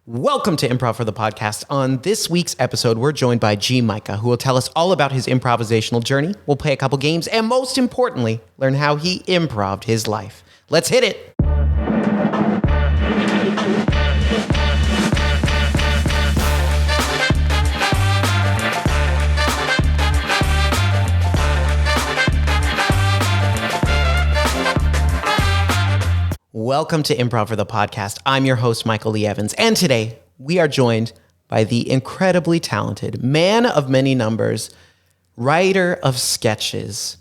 Welcome to Improv for the podcast. On this week's episode, we're joined by Micah, who will tell us all about his improvisational journey. We'll play a couple games and most importantly, learn how he improv'd his life. Let's hit it. Welcome to Improv for the podcast. I'm your host, Michael Lee Evans, and today we are joined by the incredibly talented man of many numbers, writer of sketches,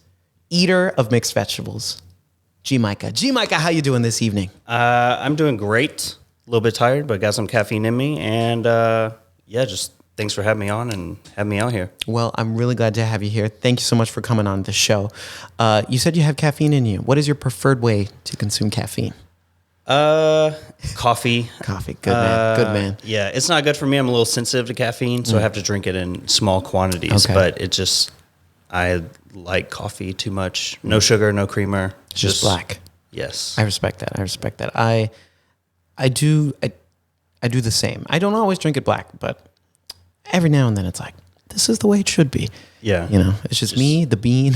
eater of mixed vegetables, Micah. Micah, how you doing this evening? I'm doing great. A little bit tired, but got some caffeine in me, and just thanks for having me on and having me out here. Well, I'm really glad to have you here. Thank you so much for coming on the show. You said you have caffeine in you. What is your preferred way to consume caffeine? Coffee. Coffee. Good man. Good man. Yeah, it's not good for me. I'm a little sensitive to caffeine, so I have to drink it in small quantities. Okay. But I like coffee too much. No sugar, no creamer. Just black. Yes. I respect that. I do the same. I don't always drink it black, but every now and then it's like, this is the way it should be. Yeah. You know, it's just me, the bean.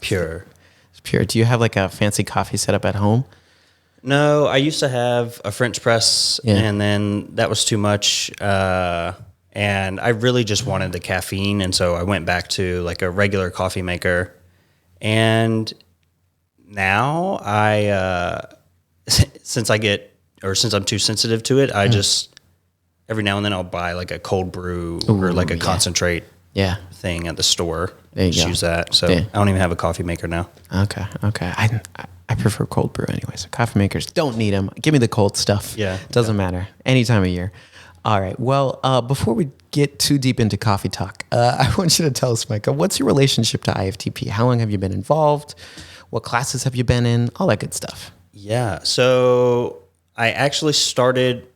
Pure. It's pure. Do you have like a fancy coffee setup at home? No, I used to have a French press, and then that was too much. And I really just wanted the caffeine, and so I went back to like a regular coffee maker. And now since I'm too sensitive to it, I just every now and then I'll buy like a cold brew or like a concentrate thing at the store. There you go. Use that. So I don't even have a coffee maker now. Okay. I prefer cold brew anyway. So coffee makers don't need them. Give me the cold stuff. Yeah. Doesn't matter. Any time of year. All right. Well, before we get too deep into coffee talk, I want you to tell us, Micah, what's your relationship to IFTP? How long have you been involved? What classes have you been in? All that good stuff. Yeah. So I actually started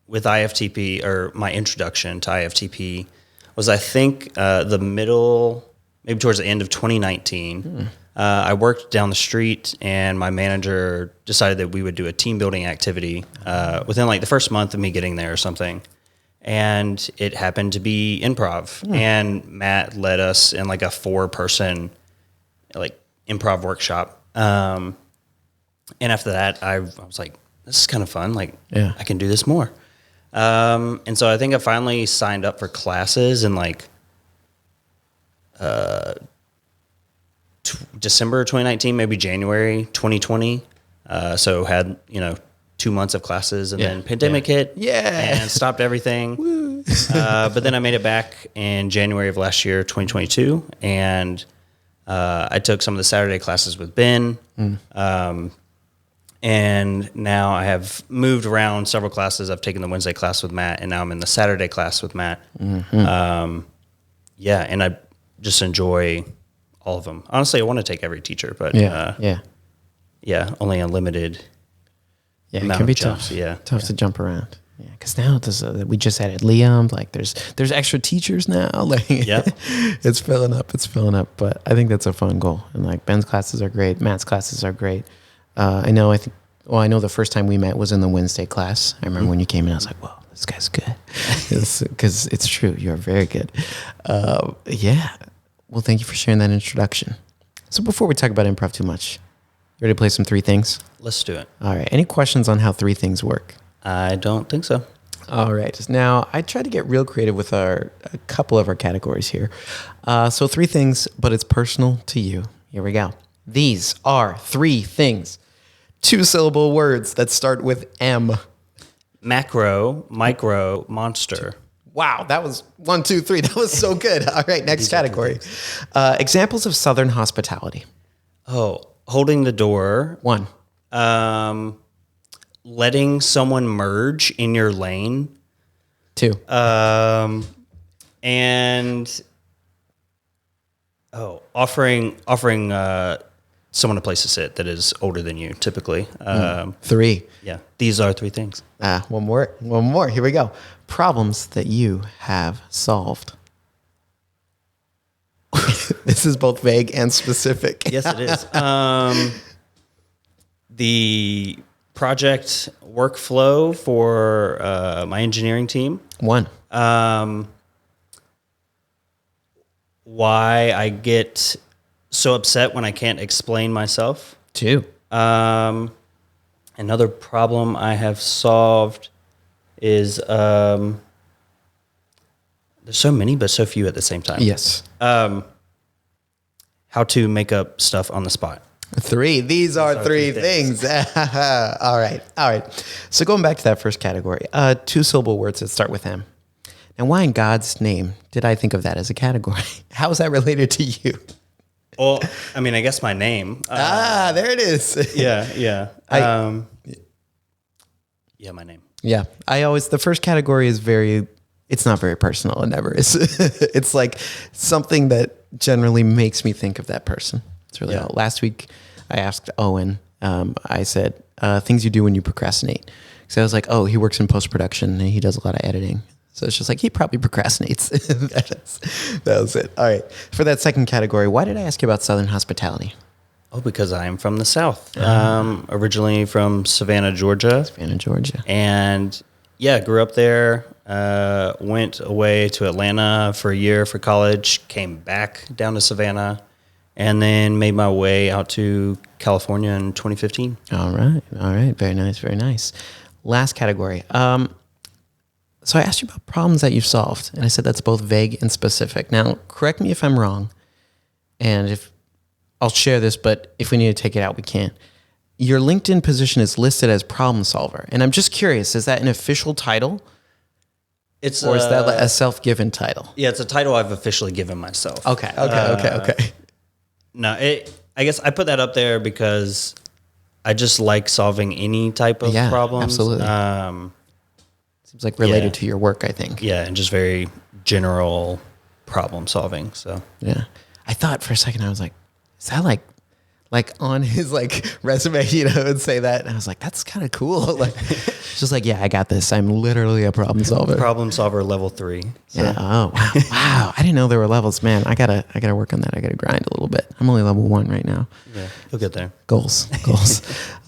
with IFTP, or my introduction to IFTP was, I think, the middle, maybe towards the end of 2019. I worked down the street, and my manager decided that we would do a team building activity within like the first month of me getting there or something. And it happened to be improv. And Matt led us in like a 4-person like improv workshop. And after that, I was like, this is kind of fun. Like, I can do this more. And so I think I finally signed up for classes in like December 2019, maybe January 2020. So had, 2 months of classes, and then pandemic hit and stopped everything. But then I made it back in January of last year, 2022. And I took some of the Saturday classes with Ben. And now I have moved around several classes. I've taken the Wednesday class with Matt, and now I'm in the Saturday class with Matt. And I just enjoy all of them. Honestly, I want to take every teacher, but only unlimited. Yeah, it can be tough. Tough to jump around. Yeah, because now we just added Liam. Like, there's extra teachers now. Like, it's filling up. But I think that's a fun goal. And like Ben's classes are great. Matt's classes are great. I know the first time we met was in the Wednesday class. I remember when you came in, I was like, whoa, this guy's good. Because it's true. You're very good. Well, thank you for sharing that introduction. So before we talk about improv too much, you ready to play some 3 things? Let's do it. All right. Any questions on how 3 things work? I don't think so. All right. Now, I tried to get real creative with a couple of our categories here. So 3 things, but it's personal to you. Here we go. These are 3 things. 2-syllable words that start with M. Macro, micro, monster. Wow, that was 1, 2, 3. That was so good. All right, next category. Examples of Southern hospitality. Oh, holding the door. 1. Letting someone merge in your lane. 2. And offering someone a place to sit that is older than you, typically. 3. Yeah, these are 3 things. One more. Here we go. Problems that you have solved. This is both vague and specific. Yes, it is. The project workflow for my engineering team. 1. Why I get so upset when I can't explain myself. 2. Another problem I have solved is there's so many, but so few at the same time. Yes. How to make up stuff on the spot. 3. These are 3 things. All right. So going back to that first category, 2-syllable words that start with M. Now, why in God's name did I think of that as a category? How is that related to you? Well, I mean, I guess my name. There it is. Yeah. Yeah, my name. Yeah. The first category is it's not very personal. It never is. It's like something that generally makes me think of that person. It's really all. Last week, I asked Owen, I said, things you do when you procrastinate. So I was like, he works in post-production and he does a lot of editing. So it's just like, he probably procrastinates. That was it. All right. For that second category, why did I ask you about Southern hospitality? Oh, because I am from the South. Originally from Savannah, Georgia. And grew up there. Went away to Atlanta for a year for college, came back down to Savannah, and then made my way out to California in 2015. All right. Very nice. Last category. So I asked you about problems that you've solved, and I said that's both vague and specific. Now, correct me if I'm wrong, and if I'll share this, but if we need to take it out, we can. Your LinkedIn position is listed as problem solver, and I'm just curious, is that an official title? Or is that a self-given title? Yeah, it's a title I've officially given myself. Okay. No, I guess I put that up there because I just like solving any type of problems. Absolutely. Seems like related to your work, I think. Yeah, and just very general problem solving. So yeah, I thought for a second, I was like, is that like on his resume, and say that? And I was like, that's kind of cool. Just I got this. I'm literally a problem solver. Problem solver level 3. So. Yeah. Oh wow. I didn't know there were levels, man. I gotta work on that. I gotta grind a little bit. I'm only level 1 right now. Yeah, you'll get there. Goals.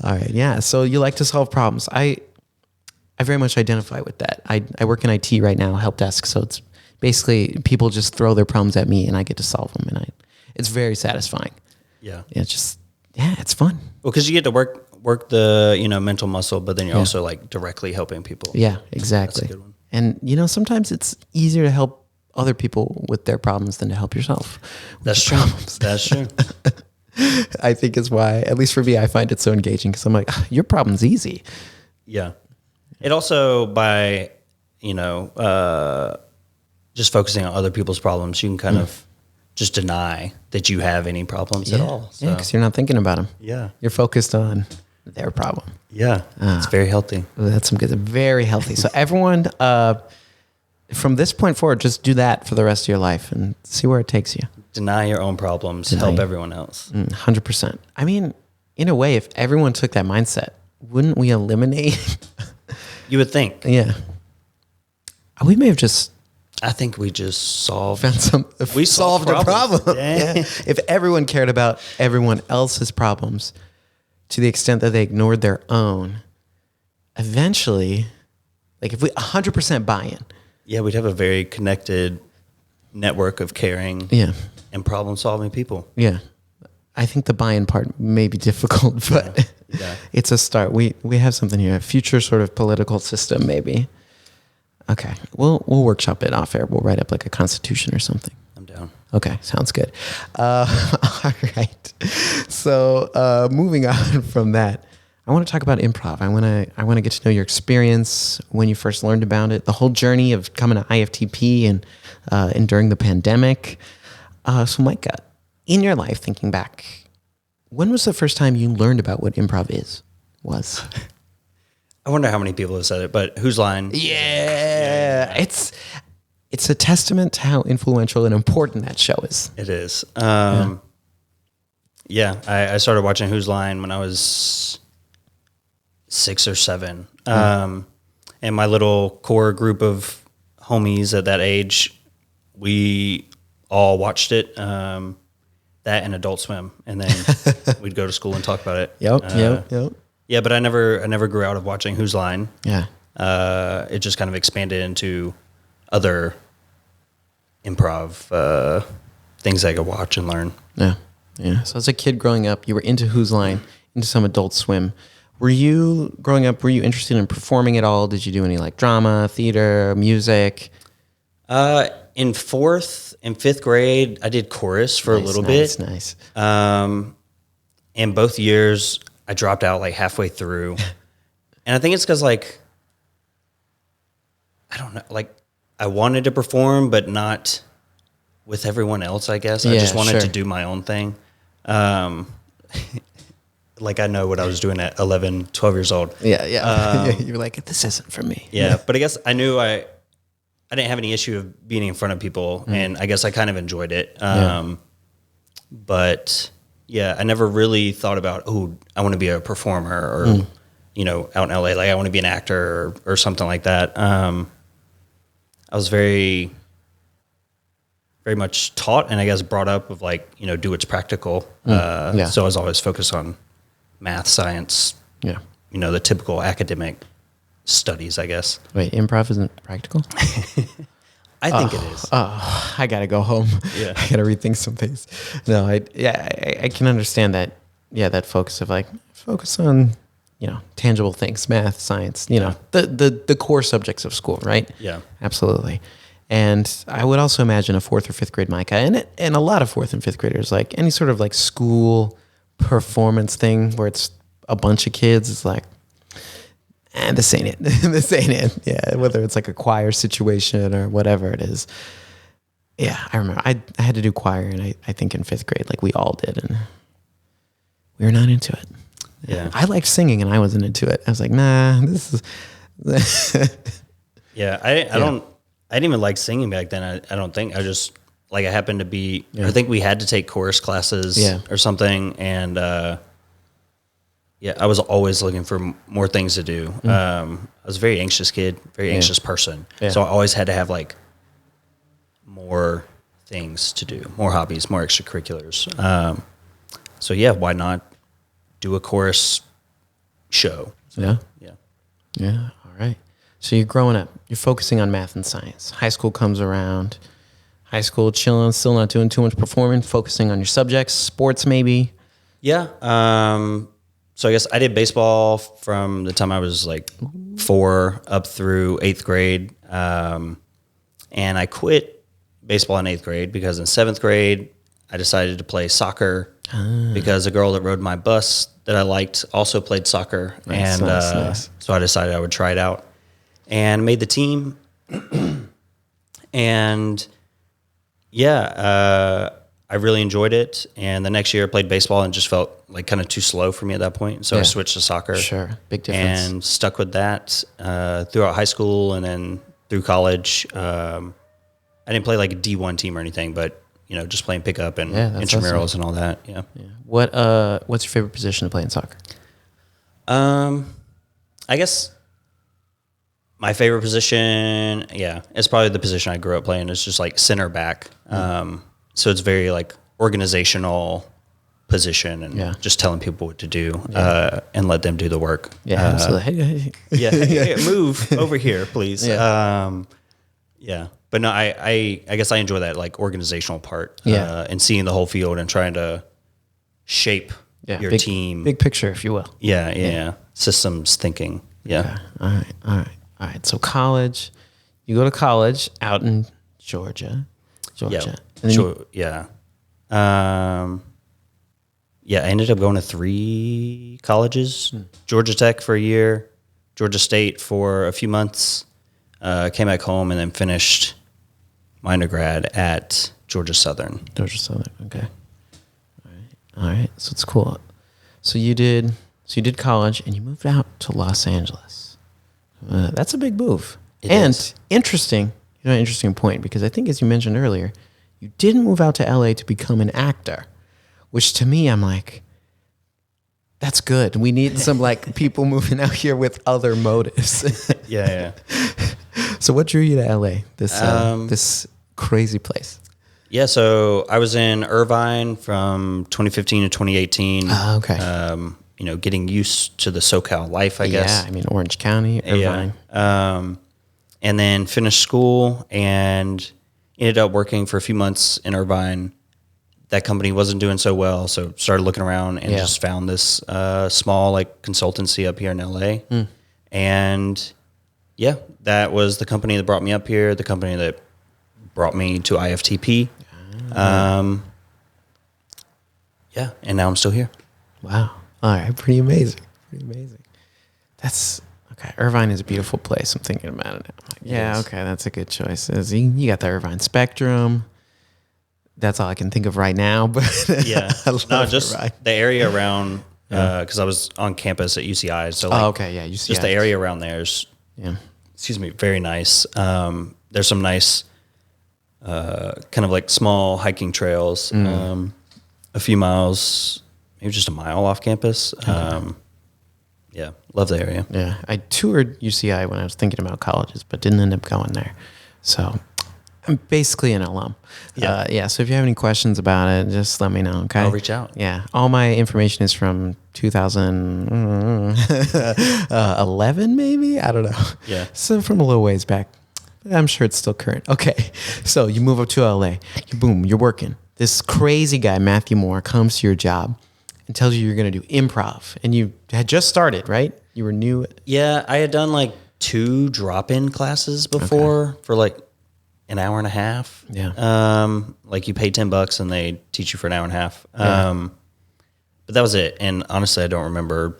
All right. Yeah. So you like to solve problems. I very much identify with that. I work in IT right now, help desk. So it's basically people just throw their problems at me and I get to solve them. And it's very satisfying. Yeah. It's fun. Well, because you get to work the, mental muscle, but then you're also directly helping people. Yeah, exactly. That's a good one. And, sometimes it's easier to help other people with their problems than to help yourself. That's true. That's true. I think is why, at least for me, I find it so engaging because I'm like, your problem's easy. Yeah. It also, by, just focusing on other people's problems, you can kind of just deny that you have any problems at all. So. Yeah, because you're not thinking about them. Yeah. You're focused on their problem. Yeah. It's very healthy. That's some good. Very healthy. So everyone, from this point forward, just do that for the rest of your life and see where it takes you. Deny your own problems. Help everyone else. 100%. I mean, in a way, if everyone took that mindset, wouldn't we eliminate? You would think. Yeah. We may have just... I think we just solved a problem. Yeah. If everyone cared about everyone else's problems to the extent that they ignored their own, eventually, if we 100% buy-in. Yeah, we'd have a very connected network of caring and problem-solving people. Yeah. I think the buy-in part may be difficult, but it's a start. We have something here, a future sort of political system maybe. Okay, we'll workshop it off air. We'll write up a constitution or something. I'm down. Okay, sounds good. All right. So moving on from that, I want to talk about improv. I want to get to know your experience when you first learned about it, the whole journey of coming to IFTP and during the pandemic. So Micah, in your life, thinking back, when was the first time you learned about what improv was? I wonder how many people have said it, but Whose Line? Yeah. It's a testament to how influential and important that show is. It is. I started watching Whose Line when I was 6 or 7. And my little core group of homies at that age, we all watched it. That and Adult Swim. And then we'd go to school and talk about it. Yep. Yeah, but I never grew out of watching Whose Line. Yeah. It just kind of expanded into other improv things I could watch and learn. Yeah. Yeah. So as a kid growing up, you were into Whose Line, into some Adult Swim. Were you interested in performing at all? Did you do any like drama, theater, music? In 4th and 5th grade, I did chorus for a little bit. Nice. And both years I dropped out like halfway through. And I think it's because like, I don't know, like I wanted to perform, but not with everyone else, I guess. I just wanted to do my own thing. Like I know what I was doing at 11, 12 years old. Yeah. You were like, this isn't for me. Yeah. But I guess I knew I didn't have any issue of being in front of people, and I guess I kind of enjoyed it. But yeah, I never really thought about, I want to be a performer or, out in LA, like I want to be an actor or something like that. I was very, very much taught and I guess brought up with like, do what's practical. So I was always focused on math, science, the typical academic studies, I guess. Wait, improv isn't practical? I think it is. Oh, I gotta go home. Yeah, I gotta rethink some things. No, I can understand that. Yeah, that focus on tangible things, math, science. The core subjects of school, right? Yeah, absolutely. And I would also imagine a 4th or 5th grade Micah, and a lot of 4th and 5th graders, like any sort of like school performance thing where it's a bunch of kids. It's like, this ain't it. This ain't it. Yeah, whether it's like a choir situation or whatever it is. Yeah, I remember I had to do choir, and I think in 5th grade, like we all did, and we were not into it. Yeah, I liked singing, and I wasn't into it. I was like, nah, this is. Yeah, I didn't even like singing back then. I don't think. I just like I happened to be. I think we had to take chorus classes or something, and. Yeah, I was always looking for more things to do. I was a very anxious kid, very anxious person. Yeah. So I always had to have like more things to do, more hobbies, more extracurriculars. So yeah, why not do a chorus show? So, yeah. All right. So you're growing up, you're focusing on math and science. High school comes around. High school, chilling, still not doing too much performing, focusing on your subjects, sports maybe. Yeah. So I guess I did baseball from the time I was like 4 up through 8th grade. And I quit baseball in 8th grade because in 7th grade, I decided to play soccer because a girl that rode my bus that I liked also played soccer. Nice. So I decided I would try it out and made the team. And I really enjoyed it. And the next year I played baseball and just felt like kind of too slow for me at that point. So I switched to soccer. Sure. Big difference. And stuck with that throughout high school and then through college. I didn't play like a D1 team or anything, but just playing pickup and intramurals and all that. Yeah. What's your favorite position to play in soccer? I guess my favorite position, it's probably the position I grew up playing. It's just like center back. So it's very like organizational position and just telling people what to do and let them do the work. Yeah, absolutely. Hey, move over here, please. But no, I guess I enjoy that like organizational part and seeing the whole field and trying to shape your team. Big picture, if you will. Yeah. Systems thinking. Yeah. Okay. All right. So college, you go to college out in Georgia. I ended up going to 3 colleges, Georgia Tech for a year, Georgia State for a few months, came back home and then finished my undergrad at Georgia Southern. Okay. All right. So it's cool. So you did college and you moved out to Los Angeles. That's a big move. It is. Interesting. An interesting point, because I think, as you mentioned earlier, you didn't move out to LA to become an actor, which to me, I'm like, that's good. We need some like people moving out here with other motives. Yeah. So what drew you to LA, this crazy place? Yeah, so I was in Irvine from 2015 to 2018. Okay. getting used to the SoCal life, I guess. Yeah, I mean, Orange County, Irvine. Yeah. And then finished school and ended up working for a few months in Irvine. That company wasn't doing so well, so started looking around and just found this small consultancy up here in LA. And that was the company that brought me up here, the company that brought me to IFTP. And now I'm still here. Wow. All right, pretty amazing. That's okay. Irvine is a beautiful place. I'm thinking about it now. Okay, that's a good choice. You got the Irvine Spectrum. That's all I can think of right now. But just Irvine. The area around because I was on campus at UCI. So UCI. Just the area around there is very nice. There's some nice kind of small hiking trails, a few miles, maybe just a mile off campus. Love the area. Yeah, I toured UCI when I was thinking about colleges, but didn't end up going there. So I'm basically an alum. So if you have any questions about it, just let me know, okay? I'll reach out. Yeah, all my information is from 2011 maybe? I don't know. Yeah. So from a little ways back. I'm sure it's still current. Okay, so you move up to LA. You're working. This crazy guy, Matthew Moore, comes to your job and tells you you're going to do improv. And you had just started, right? You were new. Yeah, I had done 2 drop-in classes before for an hour and a half. Yeah. You pay $10 and they teach you for an hour and a half. But that was it. And honestly, I don't remember,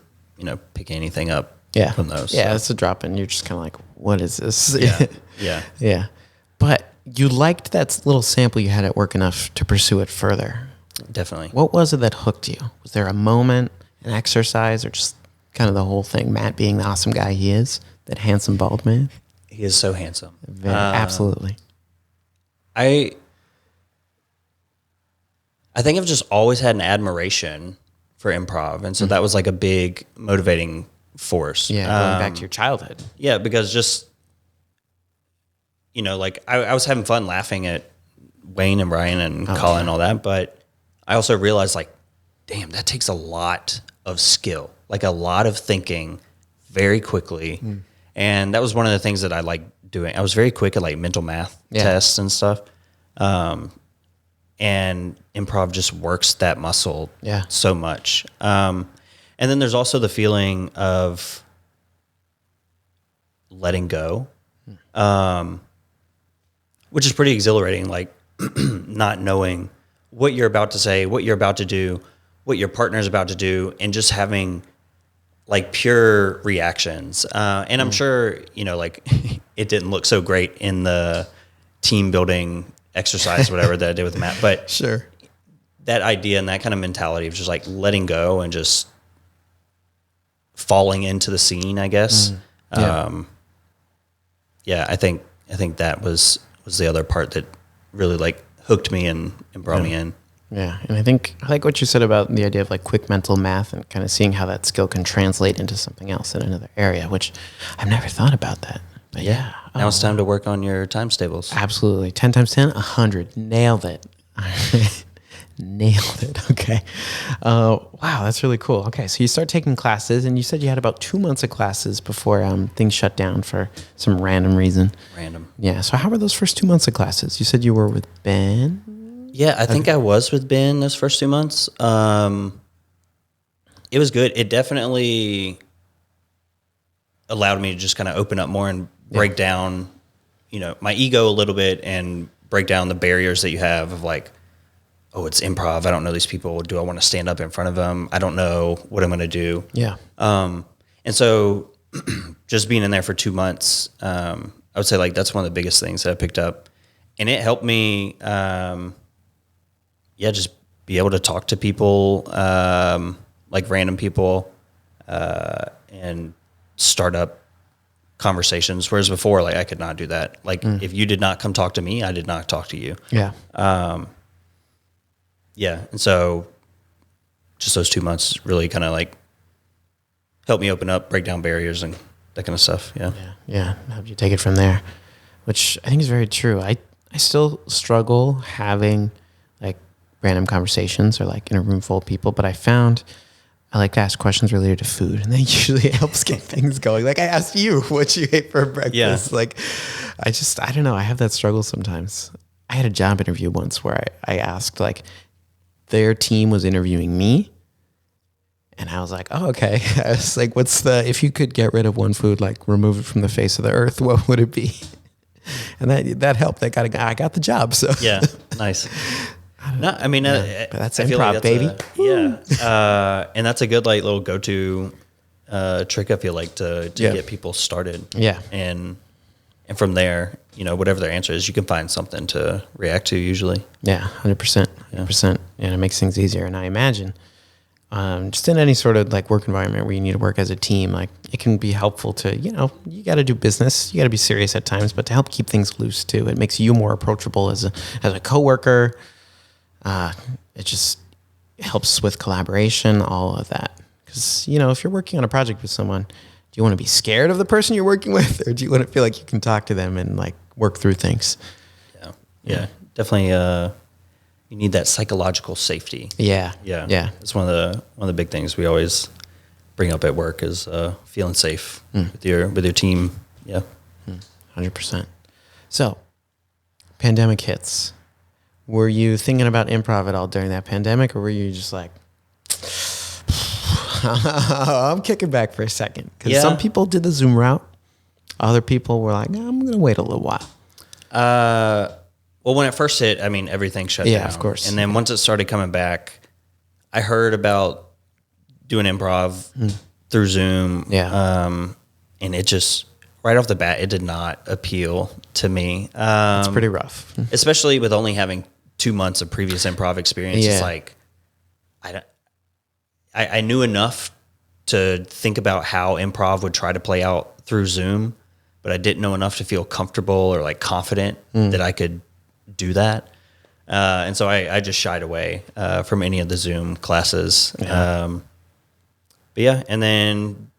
picking anything up from those. Yeah, it's a drop-in. You're just kind of like, what is this? Yeah. But you liked that little sample you had at work enough to pursue it further. Definitely. What was it that hooked you? Was there a moment, an exercise, or just kind of the whole thing? Matt being the awesome guy he is, that handsome bald man? He is so handsome. Absolutely. I think I've just always had an admiration for improv. And so that was a big motivating force. Yeah, going back to your childhood. Yeah, because just, I was having fun laughing at Wayne and Brian and Colin and all that, but I also realized damn, that takes a lot of skill, a lot of thinking very quickly. And that was one of the things that I liked doing. I was very quick at mental math tests and stuff. And improv just works that muscle so much. And then there's also the feeling of letting go, which is pretty exhilarating, not knowing what you're about to say, what you're about to do, what your partner's about to do, and just having pure reactions. And I'm sure, it didn't look so great in the team building exercise, whatever that I did with Matt, but sure, that idea and that kind of mentality of just letting go and just falling into the scene, I guess. I think that was the other part that really hooked me and brought me in. Yeah, and I like what you said about the idea of quick mental math and kind of seeing how that skill can translate into something else in another area, which I've never thought about that. But now it's time to work on your times tables. Absolutely. 10 times 10, 100. Nailed it. Nailed it. Okay. Wow, that's really cool. Okay, so you start taking classes, and you said you had about 2 months of classes before things shut down for some random reason. Yeah, so how were those first 2 months of classes? You said you were with Ben? Yeah, I think I was with Ben those first 2 months. It was good. It definitely allowed me to just kind of open up more and break down, my ego a little bit and break down the barriers that you have of it's improv. I don't know these people. Do I want to stand up in front of them? I don't know what I'm going to do. Yeah. And so just being in there for 2 months, I would say that's one of the biggest things that I picked up. And it helped me, just be able to talk to people, random people, and start up conversations. Whereas before, I could not do that. If you did not come talk to me, I did not talk to you. Yeah. And so just those 2 months really kind of helped me open up, break down barriers and that kind of stuff. Yeah. How'd you take it from there? Which I think is very true. I still struggle having random conversations or in a room full of people, but I found I like to ask questions related to food, and that usually helps get things going. Like I asked you what you ate for breakfast. Yeah. Like I don't know. I have that struggle sometimes. I had a job interview once where I asked, like, their team was interviewing me, and I was like, oh, okay. I was like, if you could get rid of one food, like remove it from the face of the earth, what would it be? And that helped. I got the job. So yeah, nice. No, I mean, but that's improv, baby. And that's a good like little go-to trick. I feel like to get people started. Yeah, and from there, whatever their answer is, you can find something to react to usually. Yeah, 100%, 100%. And it makes things easier. And I imagine, just in any sort of like work environment where you need to work as a team, like it can be helpful to, you got to do business, you got to be serious at times, but to help keep things loose too, it makes you more approachable as a coworker. It just helps with collaboration, all of that. Because, if you're working on a project with someone, do you want to be scared of the person you're working with, or do you want to feel like you can talk to them and like work through things? Yeah. Definitely. You need that psychological safety. Yeah. It's one of the big things we always bring up at work is feeling safe with your team. Yeah. 100%. So, pandemic hits. Were you thinking about improv at all during that pandemic, or were you just like, I'm kicking back for a second? Because some people did the Zoom route. Other people were like, I'm going to wait a little while. Well, when it first hit, I mean, everything shut down. Yeah, of course. And then once it started coming back, I heard about doing improv through Zoom. Yeah. And it just, right off the bat, it did not appeal to me. It's pretty rough. Especially with only having 2 months of previous improv experience. Yeah. It's like, I knew enough to think about how improv would try to play out through Zoom, but I didn't know enough to feel comfortable or like confident that I could do that. And so I just shied away from any of the Zoom classes. Yeah. But yeah, and then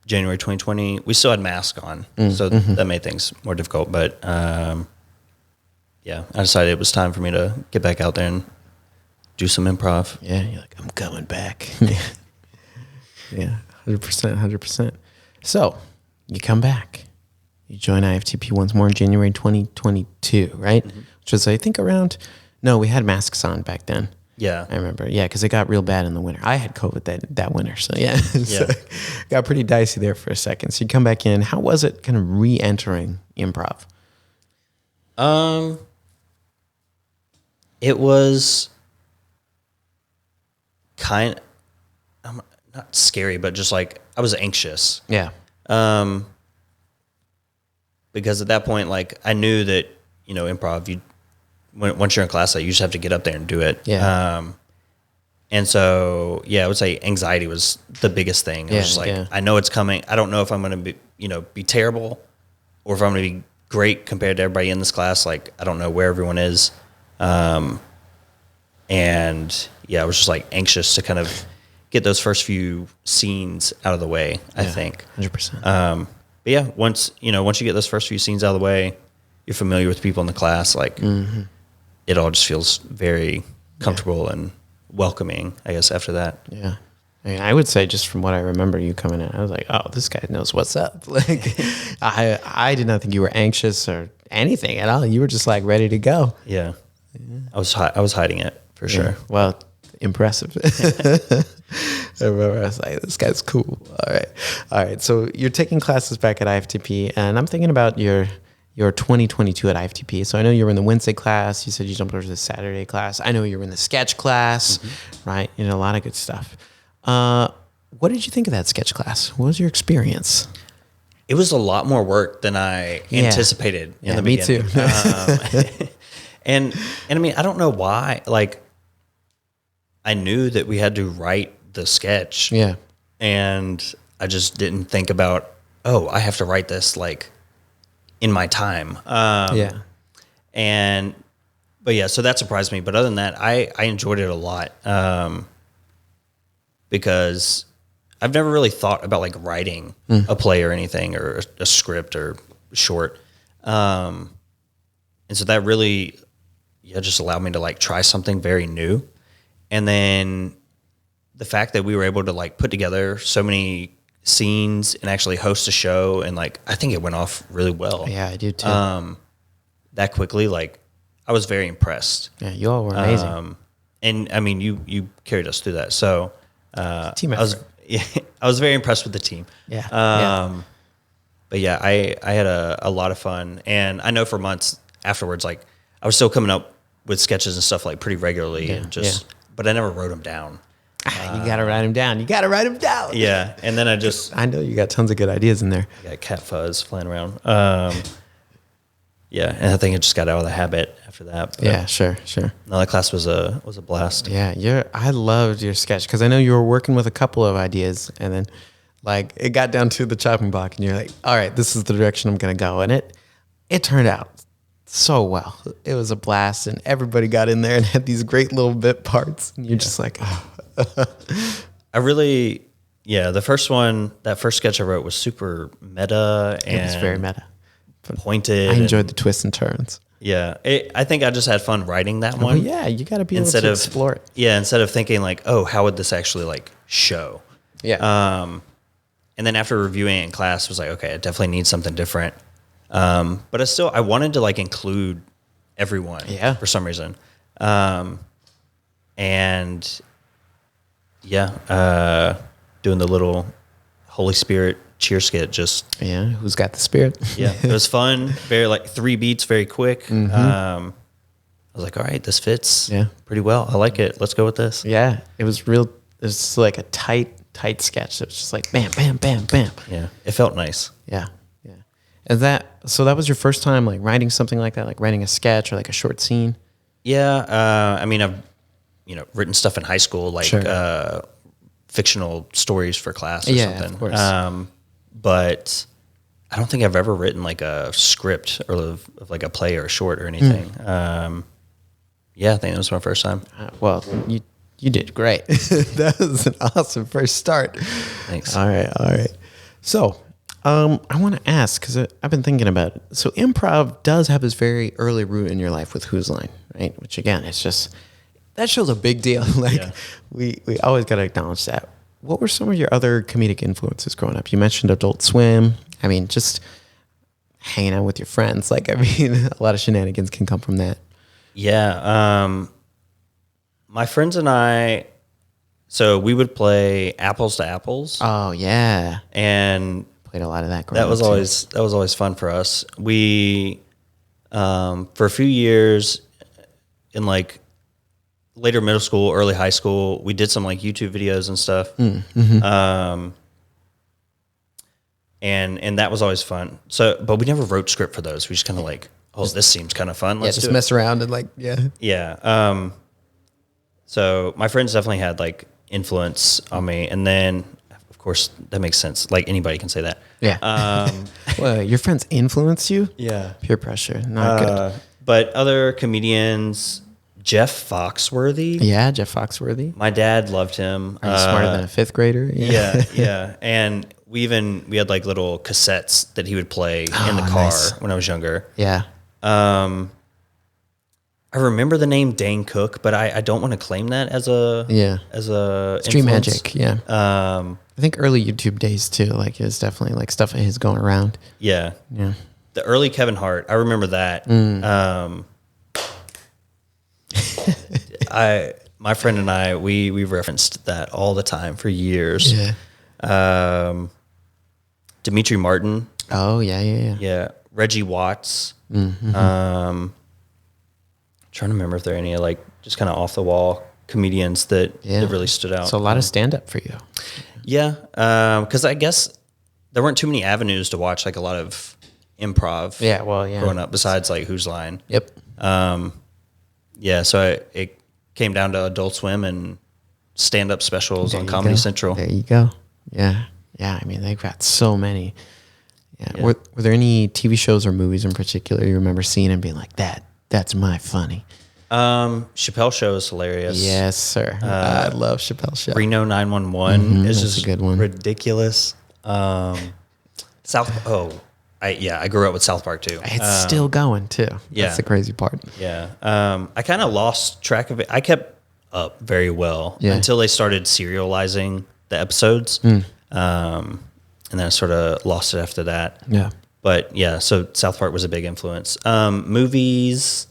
January 2020, we still had masks on, so that made things more difficult. But yeah, I decided it was time for me to get back out there and do some improv. Yeah, you're like, I'm coming back. Yeah, 100%, 100%. So, you come back. You join IFTP once more in January 2022, right? Which was, I think, we had masks on back then. Yeah. I remember. Yeah, because it got real bad in the winter. I had COVID that winter, so yeah. So it got pretty dicey there for a second. So you come back in. How was it kind of re-entering improv? It was kind of, not scary, but just like I was anxious. Yeah. Because at that point, like I knew that, improv, once you're in class, you just have to get up there and do it. Yeah. And so, I would say anxiety was the biggest thing. I was just like, I know it's coming. I don't know if I'm going to be terrible or if I'm going to be great compared to everybody in this class. Like, I don't know where everyone is. And I was just like anxious to kind of get those first few scenes out of the way, I think. 100%. But yeah, once you get those first few scenes out of the way, you're familiar with people in the class, like it all just feels very comfortable and welcoming, I guess, after that. Yeah. I mean, I would say just from what I remember you coming in, I was like, oh, this guy knows what's up. Like, I did not think you were anxious or anything at all. You were just like ready to go. Yeah. I was hiding it for sure. Well, impressive. I remember I was like, this guy's cool. All right. So you're taking classes back at IFTP, and I'm thinking about your 2022 at IFTP. So I know you were in the Wednesday class. You said you jumped over to the Saturday class. I know you were in the sketch class, right? A lot of good stuff. What did you think of that sketch class? What was your experience? It was a lot more work than I anticipated in the beginning. Me too. And I mean, I don't know why. Like, I knew that we had to write the sketch. Yeah. And I just didn't think about, I have to write this like in my time. But so that surprised me. But other than that, I enjoyed it a lot. Because I've never really thought about like writing a play or anything or a script or short. And so that really just allowed me to like try something very new. And then the fact that we were able to like put together so many scenes and actually host a show, and like I think it went off really well. Yeah, I do too. That quickly, like I was very impressed. Yeah, you all were amazing. And I mean, you carried us through that. So team effort. I was very impressed with the team. Yeah. But yeah, I had a lot of fun, and I know for months afterwards, like I was still coming up with sketches and stuff like pretty regularly, and but I never wrote them down. You got to write them down. Yeah, and then I know you got tons of good ideas in there. I got cat fuzz flying around. Yeah, and I think it just got out of the habit after that. But yeah, sure. No, that class was a blast. Yeah, I loved your sketch because I know you were working with a couple of ideas, and then like it got down to the chopping block, and you're like, all right, this is the direction I'm going to go, and it turned out so well. It was a blast, and everybody got in there and had these great little bit parts, and you're just like, oh. The first one, that first sketch I wrote was super meta, and it was very meta, pointed. I enjoyed the twists and turns. Yeah, I think I just had fun writing that one. Yeah, you got to be able to explore it. Yeah, instead of thinking like, oh, how would this actually like show? Yeah. And then after reviewing it in class, I was like, okay, I definitely need something different. But I wanted to like include everyone. Yeah. For some reason. And doing the little Holy Spirit cheer skit, just who's got the spirit? Yeah, it was fun. Very like 3 beats, very quick. Mm-hmm. I was like, all right, this fits pretty well. I like it. Let's go with this. Yeah, it was real. It was like a tight sketch. It was just like bam, bam, bam, bam. Yeah, it felt nice. Yeah. And that was your first time like writing something like that, like writing a sketch or like a short scene? Yeah, I mean, I've written stuff in high school, like fictional stories for class or something. Of course. But I don't think I've ever written like a script or of like a play or a short or anything. I think that was my first time. Well, you did great. That was an awesome first start. Thanks. All right. So, I want to ask, because I've been thinking about it. So improv does have this very early root in your life with Whose Line, right? Which again, it's just, that show's a big deal. Like we always got to acknowledge that. What were some of your other comedic influences growing up? You mentioned Adult Swim. I mean, just hanging out with your friends. Like, I mean, a lot of shenanigans can come from that. Yeah. My friends and I, so we would play Apples to Apples. Oh yeah. And played a lot of that. That was always fun for us. We, for a few years in like later middle school, early high school, we did some like YouTube videos and stuff. Mm-hmm. And that was always fun. So, but we never wrote script for those. We just kind of like, this seems kind of fun. Let's just mess around and like, Yeah. So my friends definitely had like influence on me. And then of course that makes sense. Like anybody can say that. Yeah. Well, your friends influence you? Yeah. Peer pressure. Not good. But other comedians, Jeff Foxworthy. Yeah, Jeff Foxworthy. My dad loved him. Are you smarter than a fifth grader? Yeah. And we had like little cassettes that he would play in the car when I was younger. Yeah. I remember the name Dane Cook, but I don't want to claim that as a Stream influence. Magic. Yeah. I think early YouTube days too. Like it's definitely like stuff of his going around. Yeah. Yeah. The early Kevin Hart, I remember that. My friend and I, we referenced that all the time for years. Yeah. Dimitri Martin. Oh yeah. Yeah. Reggie Watts. Mm-hmm. Trying to remember if there are any like just kind of off the wall comedians that really stood out. So a lot of stand up for you. Yeah. Cause I guess there weren't too many avenues to watch like a lot of improv. Yeah. Well, yeah. Growing up besides like Whose Line. Yep. So it came down to Adult Swim and stand up specials on Comedy Central. There you go. Yeah. Yeah. I mean, they've got so many. Yeah. Were there any TV shows or movies in particular you remember seeing and being like, that's my funny? Chappelle Show is hilarious. Yes, sir. I love Chappelle Show. Reno 911 is just a good one. Ridiculous. I grew up with South Park too. It's still going too. Yeah. That's the crazy part. Yeah. I kind of lost track of it. I kept up very well until they started serializing the episodes. And then I sort of lost it after that. Yeah. But yeah, so South Park was a big influence. Movies,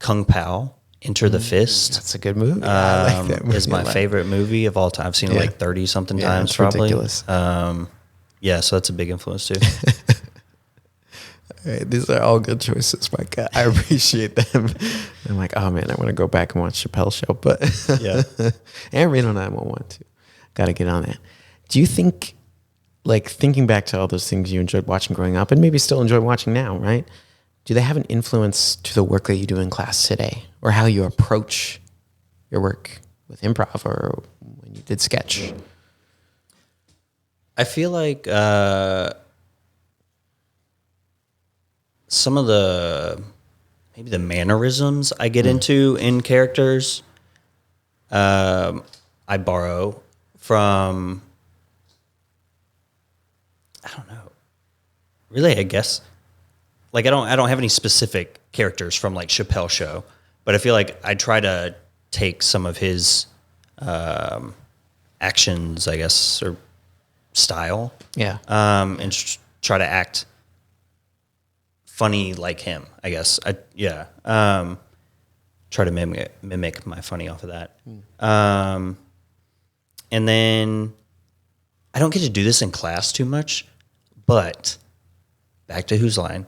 Kung Pao, Enter the Fist. That's a good movie. I like that movie. Is my favorite movie of all time. I've seen it like 30-something times probably. Ridiculous. Yeah, so that's a big influence too. All right, these are all good choices, Micah. I appreciate them. I'm like, oh man, I want to go back and watch Chappelle's Show, but and Reno 911 too. Got to get on that. Do you think, like thinking back to all those things you enjoyed watching growing up, and maybe still enjoy watching now, right? Do they have an influence to the work that you do in class today, or how you approach your work with improv, or when you did sketch? I feel like some of maybe the mannerisms I get into in characters, I borrow from, I don't know, really, I guess, like I don't have any specific characters from like Chappelle's Show, but I feel like I try to take some of his actions, I guess, or style, and try to act funny like him, I guess. Try to mimic my funny off of that. And then I don't get to do this in class too much, but back to Whose Line?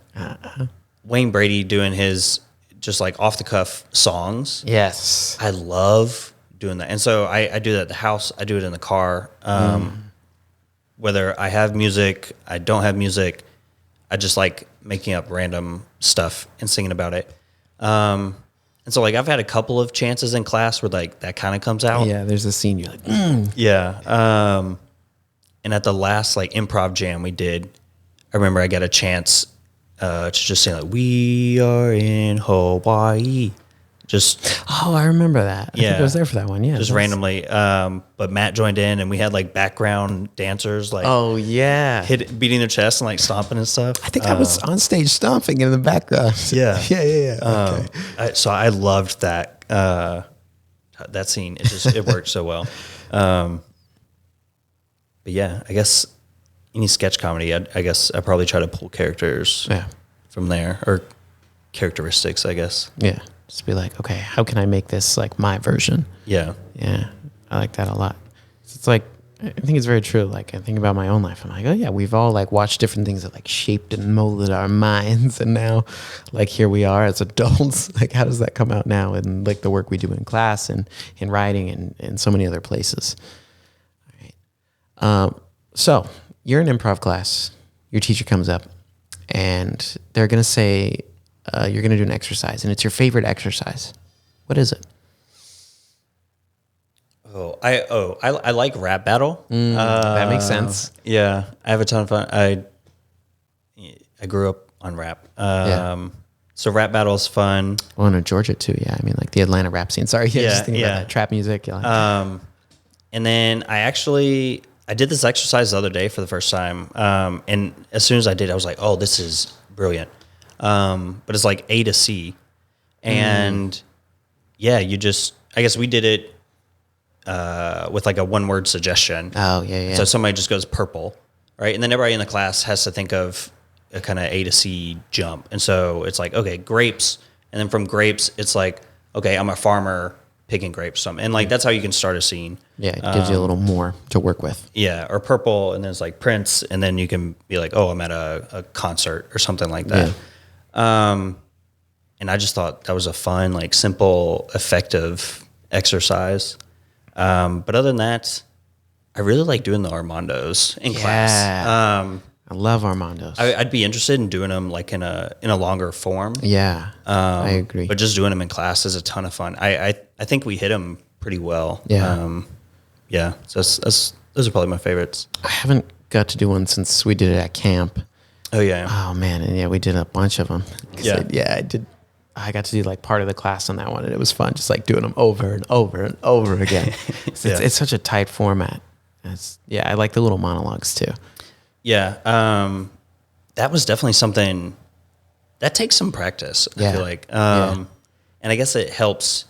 Wayne Brady doing his just like off the cuff songs. Yes. I love doing that. And so I do that at the house. I do it in the car. Whether I have music, I don't have music, I just like making up random stuff and singing about it. And so like I've had a couple of chances in class where like that kind of comes out. Yeah, there's a scene you're like, Yeah. And at the last like improv jam we did, I remember I got a chance to just say like, "We are in Hawaii." Just I remember that. I think I was there for that one. Yeah, just randomly. But Matt joined in, and we had like background dancers, like beating their chest and like stomping and stuff. I think I was on stage stomping in the background. Yeah. Okay. So I loved that that scene. It worked so well. But yeah, I guess any sketch comedy, I guess I probably try to pull characters from there, or characteristics, I guess. Yeah. Just be like, okay, how can I make this like my version? Yeah. Yeah. I like that a lot. It's like, I think it's very true. Like I think about my own life. I'm like, oh yeah, we've all like watched different things that like shaped and molded our minds. And now like here we are as adults. Like how does that come out now in like the work we do in class and in writing and so many other places? All right. So you're in improv class, your teacher comes up and they're going to say, you're going to do an exercise, and it's your favorite exercise. What is it? I like rap battle. That makes sense. Yeah, I have a ton of fun. I grew up on rap. So rap battle is fun. Well, in Georgia too. Yeah, I mean like the Atlanta rap scene. Sorry, just thinking about that trap music. And then I did this exercise the other day for the first time. And as soon as I did, I was like, oh, this is brilliant. But it's like A to C. And I guess we did it with like a 1-word suggestion. Oh, yeah. So somebody just goes purple, right? And then everybody in the class has to think of a kind of A to C jump. And so it's like, okay, grapes. And then from grapes, it's like, okay, I'm a farmer picking grapes. And like, that's how you can start a scene. Yeah, it gives you a little more to work with. Yeah, or purple, and then it's like Prince, and then you can be like, oh, I'm at a concert or something like that. Yeah. And I just thought that was a fun, like simple, effective exercise. But other than that, I really like doing the Armandos in class. I love Armandos. I'd be interested in doing them like in a longer form. Yeah, I agree. But just doing them in class is a ton of fun. I think we hit them pretty well. Yeah. So those are probably my favorites. I haven't got to do one since we did it at camp. Oh yeah. Oh man, and we did a bunch of them. Yeah. I did. I got to do like part of the class on that one, and it was fun, just like doing them over and over and over again. It's such a tight format. I like the little monologues too. Yeah, that was definitely something that takes some practice. I feel like, and I guess it helps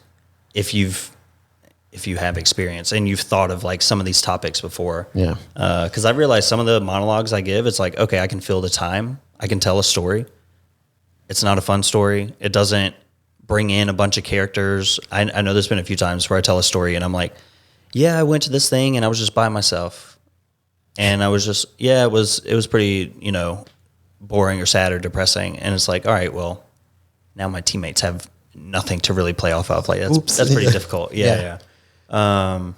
if you have experience and you've thought of like some of these topics before. Yeah. Because I realized some of the monologues I give, it's like, okay, I can fill the time. I can tell a story. It's not a fun story. It doesn't bring in a bunch of characters. I know there's been a few times where I tell a story and I'm like, yeah, I went to this thing and I was just by myself. And I was just, it was pretty, boring or sad or depressing. And it's like, all right, well, now my teammates have nothing to really play off of. Like that's pretty difficult. Yeah. So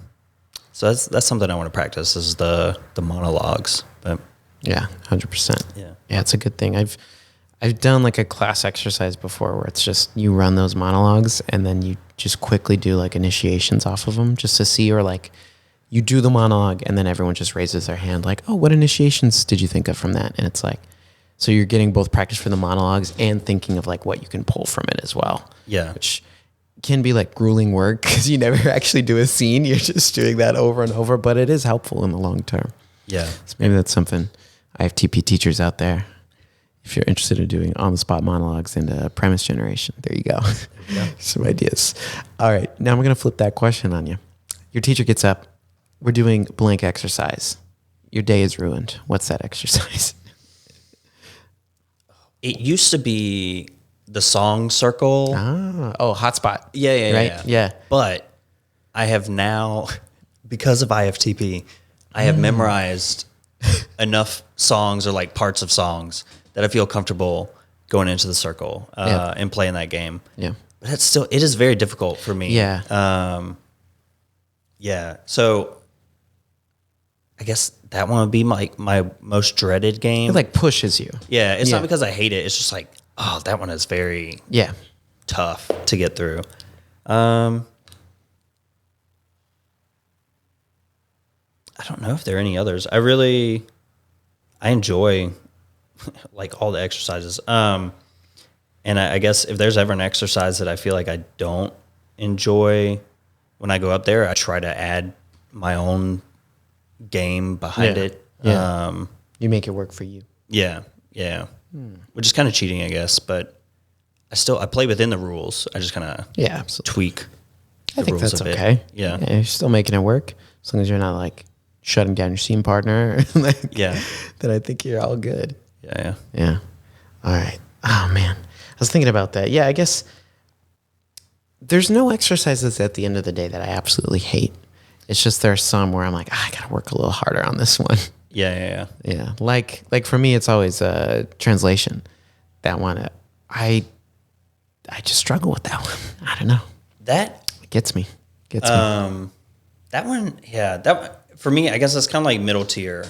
that's something I want to practice is the monologues. But yeah, 100%. Yeah, it's a good thing. I've done like a class exercise before where it's just you run those monologues and then you just quickly do like initiations off of them just to see, or like you do the monologue and then everyone just raises their hand like, oh, what initiations did you think of from that? And it's like, so you're getting both practice for the monologues and thinking of like what you can pull from it as well. Yeah. Which can be like grueling work because you never actually do a scene. You're just doing that over and over, but it is helpful in the long term. Yeah. So maybe that's something IFTP teachers out there, if you're interested in doing on-the-spot monologues and premise generation, there you go. Some ideas. All right. Now I'm going to flip that question on you. Your teacher gets up. We're doing blank exercise. Your day is ruined. What's that exercise? It used to be the song circle. Hotspot. Yeah. But I have now, because of IFTP, I have memorized enough songs or like parts of songs that I feel comfortable going into the circle and playing that game. Yeah. But it is very difficult for me. Yeah. So I guess that one would be my most dreaded game. It like pushes you. Yeah. It's not because I hate it. It's just like, oh, that one is very tough to get through. I don't know if there are any others. I enjoy like all the exercises. And I guess if there's ever an exercise that I feel like I don't enjoy when I go up there, I try to add my own game behind it. Yeah. You make it work for you. Yeah. Which is kind of cheating, I guess, but I play within the rules. I just kind of tweak the I think rules that's a bit. okay. Yeah. You're still making it work as long as you're not like shutting down your scene partner. Then I think you're all good. Yeah. All right. Oh man, I was thinking about that. Yeah, I guess there's no exercises at the end of the day that I absolutely hate. It's just there are some where I'm like, I gotta work a little harder on this one. Yeah. Like for me, it's always translation. That one, I just struggle with that one. I don't know. That gets me. That one, for me, I guess it's kind of like middle tier.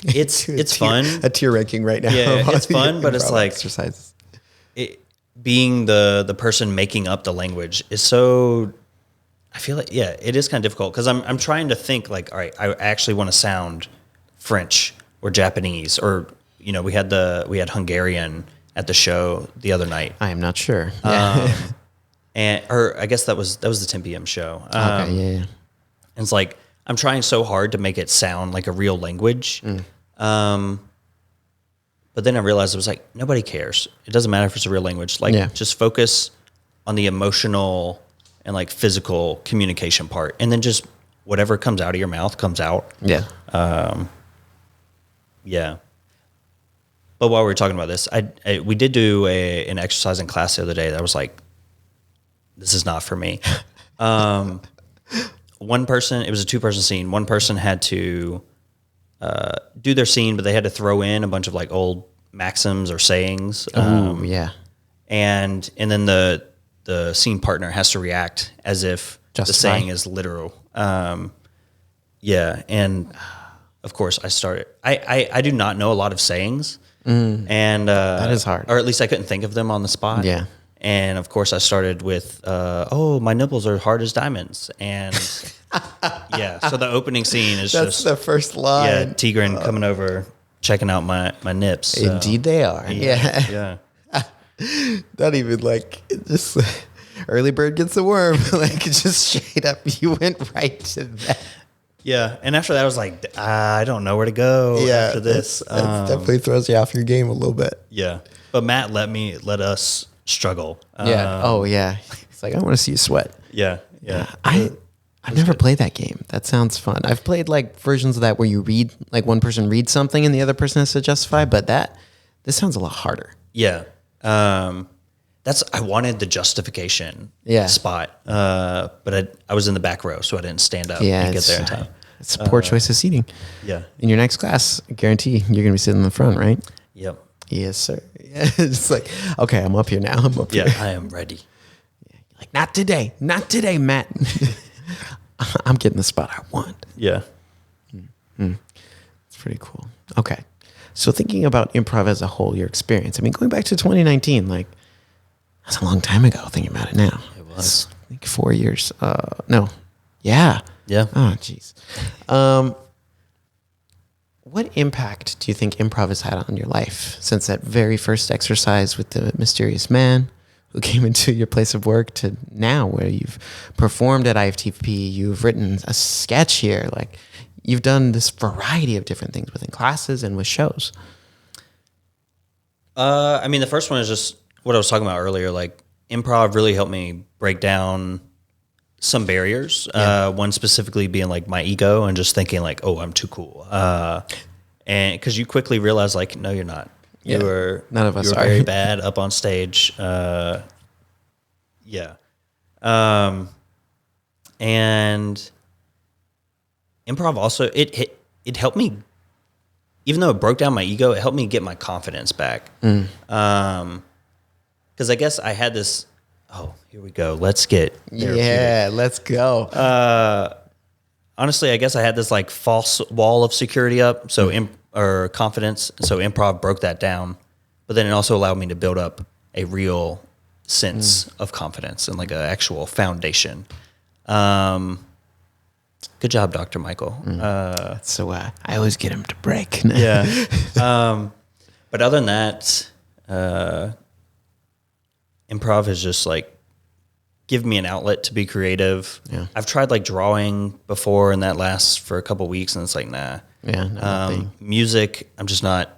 It's fun. A tier ranking right now. Yeah, it's fun, but it's like exercises. Being the person making up the language is so. I feel like it is kind of difficult because I'm trying to think like, all right, I actually want to sound French or Japanese, or we had Hungarian at the show the other night. I am not sure. Or I guess that was the 10 p.m. show. Okay, yeah. And it's like I'm trying so hard to make it sound like a real language. But then I realized it was like nobody cares. It doesn't matter if it's a real language. Like just focus on the emotional and like physical communication part, and then just whatever comes out of your mouth comes out. Yeah. But while we were talking about this, we did do an exercise in class the other day that was like, this is not for me. One person, it was a 2-person scene. One person had to do their scene, but they had to throw in a bunch of like old maxims or sayings. And then the scene partner has to react as if the saying is literal. And of course I started, I do not know a lot of sayings. And that is hard. Or at least I couldn't think of them on the spot. Yeah. And of course I started with, my nipples are hard as diamonds. And so the opening scene is that's the first line. Yeah, Tigran coming over, checking out my nips. So. Indeed they are. Yeah. Not even like just early bird gets the worm. Like just straight up, you went right to that. Yeah, and after that, I was like, I don't know where to go after this. It definitely throws you off your game a little bit. Yeah, but Matt let us struggle. Yeah. It's like, I want to see you sweat. Yeah. I've never played that game. That sounds fun. I've played like versions of that where you read, like one person reads something and the other person has to justify, but this sounds a lot harder. Yeah. I wanted the justification spot, but I was in the back row, so I didn't stand up and get there in time. It's a poor choice of seating. Yeah. In your next class, I guarantee you're going to be sitting in the front, right? Yep. Yes, sir. Yeah. It's like, okay, I'm up here now. I'm up here. Yeah, I am ready. Yeah. Like, not today, Matt. I'm getting the spot I want. Yeah. It's pretty cool. Okay. So thinking about improv as a whole, your experience, I mean, going back to 2019, like, that's a long time ago thinking about it now. It was. I think 4 years. No. Yeah. Yeah. Oh, jeez. What impact do you think improv has had on your life since that very first exercise with the mysterious man who came into your place of work to now where you've performed at IFTP, you've written a sketch here, like you've done this variety of different things within classes and with shows? I mean, the first one is just what I was talking about earlier. Like improv really helped me break down some barriers. One specifically being like my ego and just thinking like, oh, I'm too cool. And because you quickly realize like, no, you're not. Yeah. None of us are. Very bad up on stage. And improv also, it helped me, even though it broke down my ego, it helped me get my confidence back. Because I guess I had this, here we go. Let's get therapeutic. Yeah, let's go. Honestly, I guess I had this like false wall of security up, or confidence. So improv broke that down, but then it also allowed me to build up a real sense of confidence and like an actual foundation. Good job, Dr. Michael. So I always get him to break. Yeah. But other than that, improv has just like give me an outlet to be creative. Yeah. I've tried like drawing before and that lasts for a couple of weeks and it's like, nah. Yeah. Music, I'm just not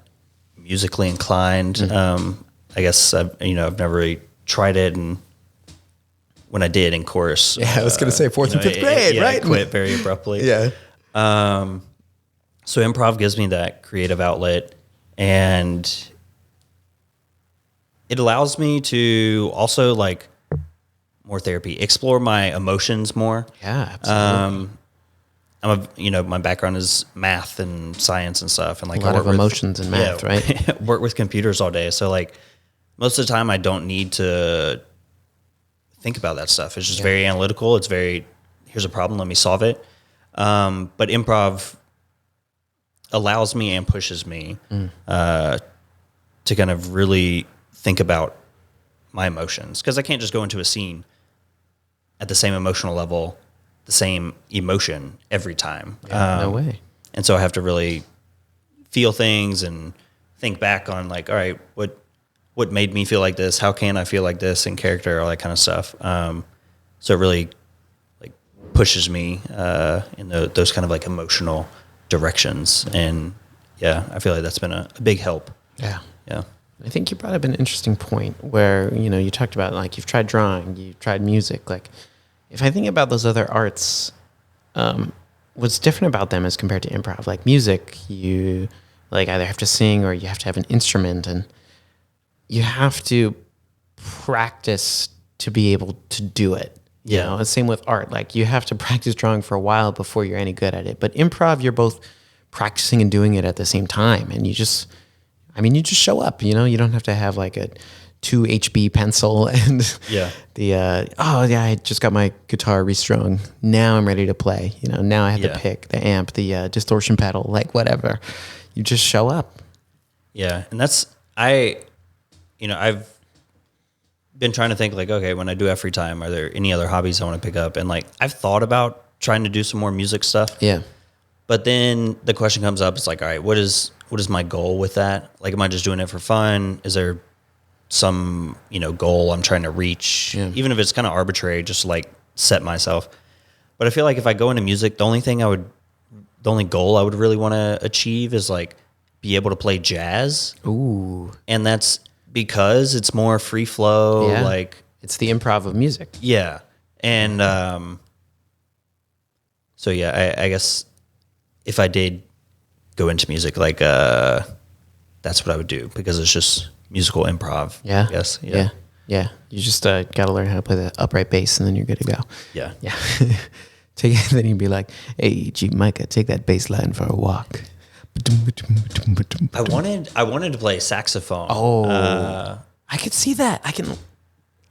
musically inclined. I guess I've never really tried it. And when I did in chorus, I was going to say fourth and fifth grade, right? I quit very abruptly. Yeah. So improv gives me that creative outlet and it allows me to also like more therapy, explore my emotions more. Yeah, absolutely. My background is math and science and stuff, and like a lot of emotions in math, right? Work with computers all day, so like most of the time I don't need to think about that stuff. It's just very analytical. It's very here's a problem, let me solve it. But improv allows me and pushes me to kind of really think about my emotions because I can't just go into a scene at the same emotional level, the same emotion every time. No way. And so I have to really feel things and think back on like, all right, what made me feel like this? How can I feel like this in character? All that kind of stuff. So it really like pushes me in those kind of like emotional directions. And I feel like that's been a big help. Yeah. Yeah. I think you brought up an interesting point where, you talked about like you've tried drawing, you've tried music. Like if I think about those other arts, what's different about them as compared to improv, like music, you like either have to sing or you have to have an instrument and you have to practice to be able to do it. You know, the same with art. Like you have to practice drawing for a while before you're any good at it. But improv, you're both practicing and doing it at the same time. And you just show up, you don't have to have like a 2 HB pencil and I just got my guitar restrung. Now I'm ready to play. Now I have the pick, the amp, the distortion pedal, like whatever. You just show up. Yeah. And I've been trying to think like, okay, when I do have free time, are there any other hobbies I want to pick up? And like, I've thought about trying to do some more music stuff. Yeah. But then the question comes up, it's like, all right, what is my goal with that? Like, am I just doing it for fun? Is there some, goal I'm trying to reach? Yeah. Even if it's kind of arbitrary, just like set myself. But I feel like if I go into music, the only goal I would really want to achieve is like be able to play jazz. Ooh. And that's because it's more free flow. Yeah. Like It's the improv of music. Yeah. And so, yeah, I guess if I did go into music, like that's what I would do because it's just musical improv. Yeah. I guess. Yeah. You just got to learn how to play the upright bass and then you're good to go. Yeah. Yeah. Then you'd be like, hey, G Micah, take that bass line for a walk. I wanted to play saxophone. Oh, I could see that. I can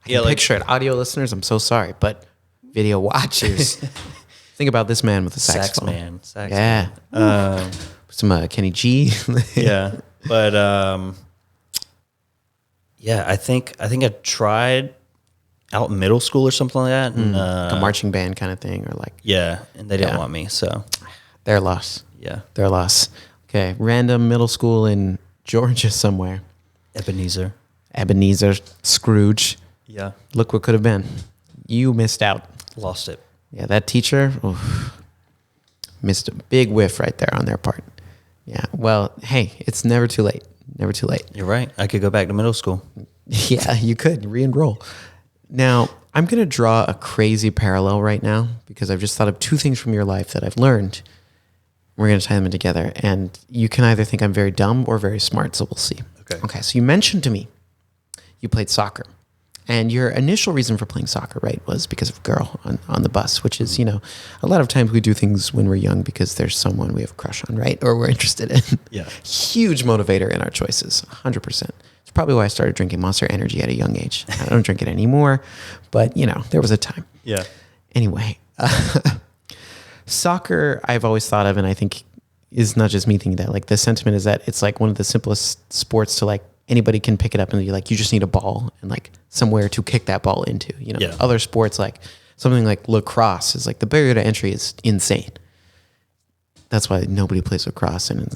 picture it. Audio listeners, I'm so sorry, but video watchers, think about this man with a saxophone. Sax yeah. man. Some Kenny G. Yeah, but yeah, I think I tried out in middle school or something like that, and, like a marching band kind of thing, or like and they didn't want me, so their loss. Yeah, their loss. Okay, random middle school in Georgia somewhere. Ebenezer, Scrooge. Yeah, look what could have been. You missed out. Lost it. Yeah, that teacher missed a big whiff right there on their part. Yeah. Well, hey, it's never too late. Never too late. You're right. I could go back to middle school. Yeah, you could re-enroll. Now, I'm going to draw a crazy parallel right now because I've just thought of two things from your life that I've learned. We're going to tie them in together. And you can either think I'm very dumb or very smart, so we'll see. Okay, so you mentioned to me you played soccer. And your initial reason for playing soccer, right, was because of a girl on the bus, which is, a lot of times we do things when we're young because there's someone we have a crush on, right, or we're interested in. Yeah. Huge motivator in our choices, 100%. It's probably why I started drinking Monster Energy at a young age. I don't drink it anymore, but, there was a time. Yeah. Anyway, soccer I've always thought of, and I think is not just me thinking that, like the sentiment is that it's like one of the simplest sports to like, anybody can pick it up and be like, you just need a ball and like somewhere to kick that ball into, Other sports, like something like lacrosse is like the barrier to entry is insane. That's why nobody plays lacrosse and,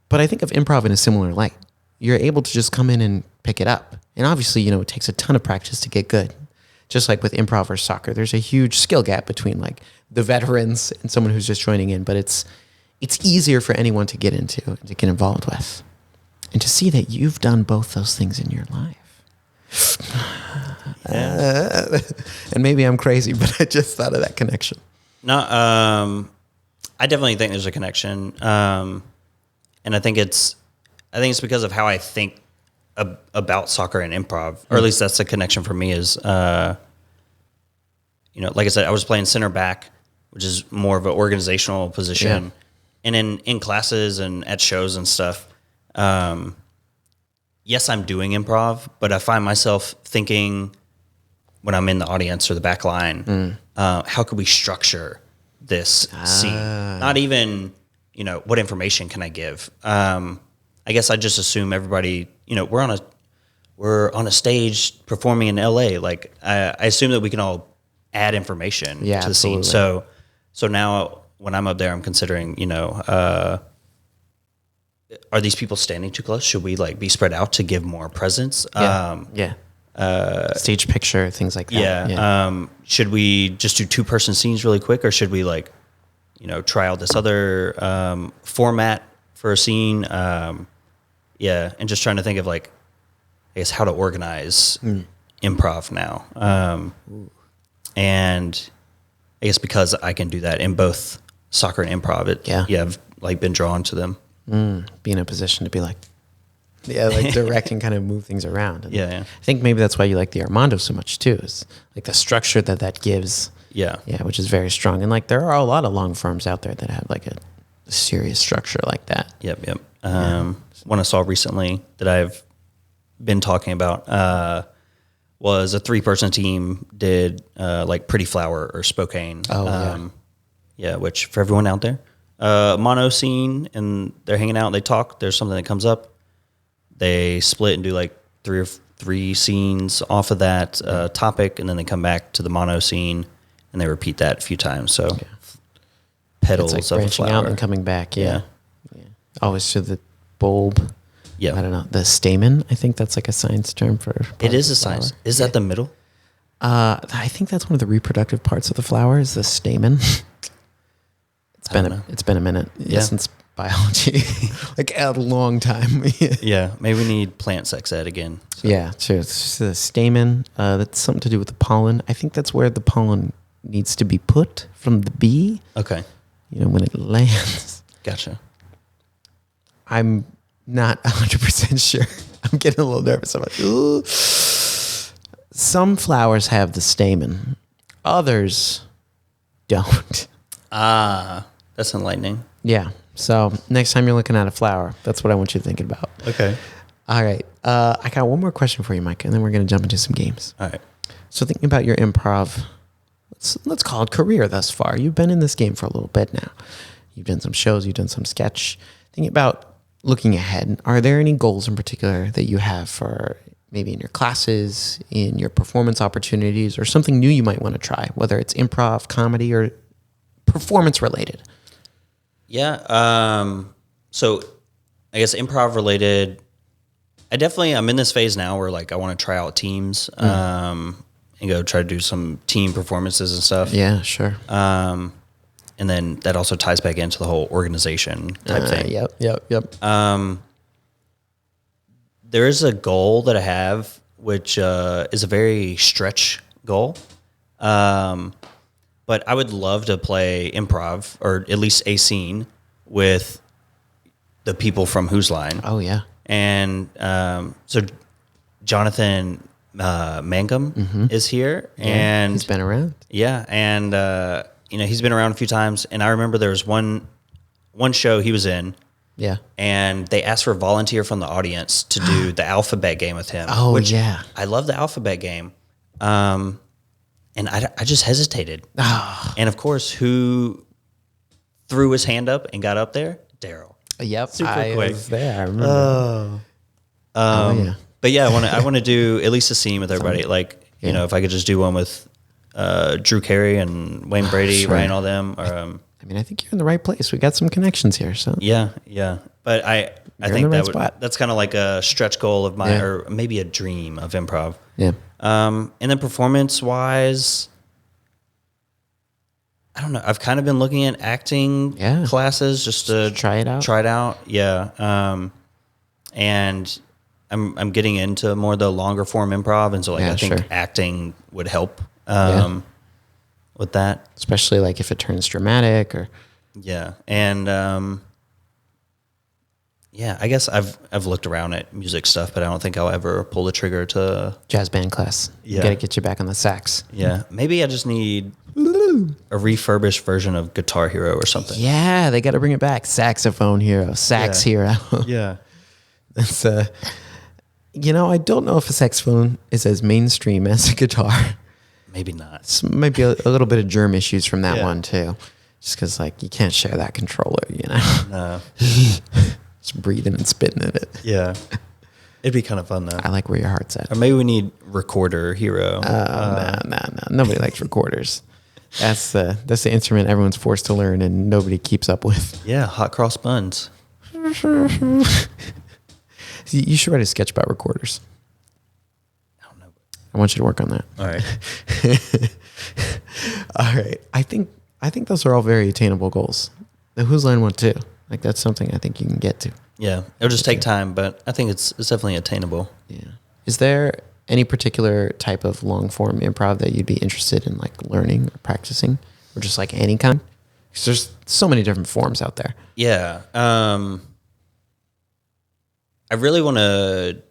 but I think of improv in a similar light. You're able to just come in and pick it up. And obviously, it takes a ton of practice to get good. Just like with improv or soccer, there's a huge skill gap between like the veterans and someone who's just joining in, but it's easier for anyone to get into and to get involved with. And to see that you've done both those things in your life. And maybe I'm crazy, but I just thought of that connection. No, I definitely think there's a connection. And I think it's because of how I think about soccer and improv, or at least that's the connection for me is, like I said, I was playing center back, which is more of an organizational position. Yeah. And in classes and at shows and stuff, yes, I'm doing improv, but I find myself thinking when I'm in the audience or the back line, how could we structure this scene? Not even, what information can I give? I guess I just assume everybody, we're on a stage performing in LA. Like I assume that we can all add information to the absolutely. scene. So now when I'm up there, I'm considering, are these people standing too close? Should we like be spread out to give more presence? Stage picture, things like that. Yeah. Should we just do 2-person scenes really quick, or should we like, try out this other format for a scene? And just trying to think of like, I guess how to organize improv now. And I guess because I can do that in both soccer and improv, I've like been drawn to them. Be in a position to be like, direct and kind of move things around. And I think maybe that's why you like the Armando so much too, is like the structure that gives. Yeah, which is very strong. And like there are a lot of long forms out there that have like a serious structure like that. Yep. One I saw recently that I've been talking about was a 3-person team did like Pretty Flower or Spokane. Which for everyone out there, mono scene, and they're hanging out, they talk, there's something that comes up, they split and do like 3 scenes off of that topic, and then they come back to the mono scene and they repeat that a few times. So petals it's like of branching a flower out and coming back. Yeah. Always to the bulb. Yeah. I don't know. The stamen, I think that's like a science term for. It is a science. Is that the middle? I think that's one of the reproductive parts of the flower is the stamen. It's been a minute since biology, like a long time. Yeah, maybe we need plant sex ed again. So. Yeah, sure. It's just a stamen. That's something to do with the pollen. I think that's where the pollen needs to be put from the bee. Okay. When it lands. Gotcha. I'm not 100% sure. I'm getting a little nervous. I'm like, ooh. Some flowers have the stamen. Others don't. That's enlightening. Yeah. So next time you're looking at a flower, that's what I want you thinking about. Okay. All right. I got one more question for you, Micah, and then we're going to jump into some games. All right. So thinking about your improv, let's call it career thus far. You've been in this game for a little bit now. You've done some shows. You've done some sketch. Thinking about looking ahead, are there any goals in particular that you have for maybe in your classes, in your performance opportunities, or something new you might want to try, whether it's improv, comedy, or performance related? Yeah. So I guess improv related, I'm in this phase now where like I want to try out teams and go try to do some team performances and stuff. Yeah, sure. And then that also ties back into the whole organization type thing. Yep. There is a goal that I have, which is a very stretch goal. But I would love to play improv, or at least a scene, with the people from Whose Line. Oh, yeah. And so Jonathan Mangum is here. Yeah, and he's been around. Yeah, and he's been around a few times. And I remember there was one show he was in. Yeah. And they asked for a volunteer from the audience to do the alphabet game with him. Oh, yeah. I love the alphabet game. And I just hesitated. Oh. And of course, who threw his hand up and got up there? Daryl. Yep. Super I quick. was there. I remember. Yeah. But yeah, I want to do at least a scene with everybody. Like, if I could just do one with Drew Carey and Wayne Brady, sure. Ryan, all them. Or, I think you're in the right place. We got some connections here. So yeah. But I think that's kind of like a stretch goal of mine, or maybe a dream of improv. Yeah. And then performance wise, I don't know. I've kind of been looking at acting classes just to try it out. Yeah. And I'm getting into more the longer form improv, and so I think acting would help with that, especially like if it turns dramatic or and I guess I've looked around at music stuff, but I don't think I'll ever pull the trigger to jazz band class. Yeah, got to get you back on the sax. Yeah, maybe I just need a refurbished version of Guitar Hero or something. Yeah, they got to bring it back. Saxophone Hero, Sax Hero. Yeah, that's I don't know if a saxophone is as mainstream as a guitar. Maybe not. It's maybe a little bit of germ issues from that one too, just because like you can't share that controller. No. Just breathing and spitting in it. Yeah. It'd be kind of fun, though. I like where your heart's at. Or maybe we need Recorder Hero. No. Nobody likes recorders. That's the instrument everyone's forced to learn and nobody keeps up with. Yeah, hot cross buns. You should write a sketch about recorders. I don't know. I want you to work on that. All right. All right. I think those are all very attainable goals. The Whose Line one too. Like that's something I think you can get to. Yeah, it'll just take time, but I think it's definitely attainable. Yeah. Is there any particular type of long form improv that you'd be interested in like learning or practicing, or just like any kind? Because there's so many different forms out there. Yeah. I really want to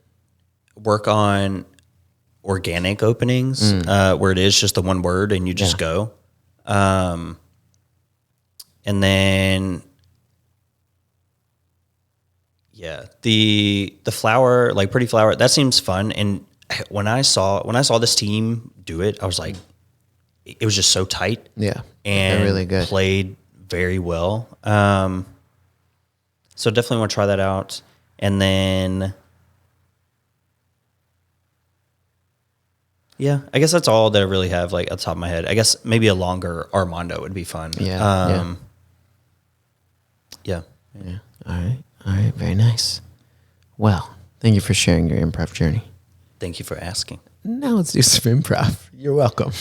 work on organic openings where it is just the one word and you just go. And then the flower, like Pretty Flower, that seems fun. And when I saw this team do it, I was like, it was just so tight. Yeah. And they're really good. Played very well. So definitely want to try that out. And then, I guess that's all that I really have like at the top of my head. I guess maybe a longer Armando would be fun. Yeah. All right. Very nice. Well, thank you for sharing your improv journey. Thank you for asking. Now let's do some improv. You're welcome.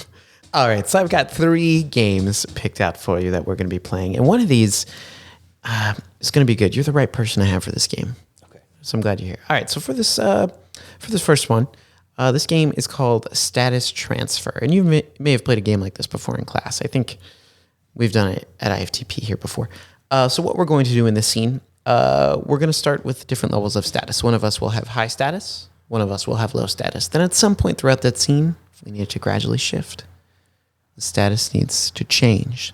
All right. So I've got 3 games picked out for you that we're going to be playing. And one of these, It's going to be good. You're the right person to have for this game. Okay. So I'm glad you're here. All right. So for this first one, this game is called Status Transfer. And you may have played a game like this before in class. I think we've done it at IFTP here before. So what we're going to do in this scene, we're going to start with different levels of status. One of us will have high status. One of us will have low status. Then at some point throughout that scene, we need to gradually shift. The status needs to change.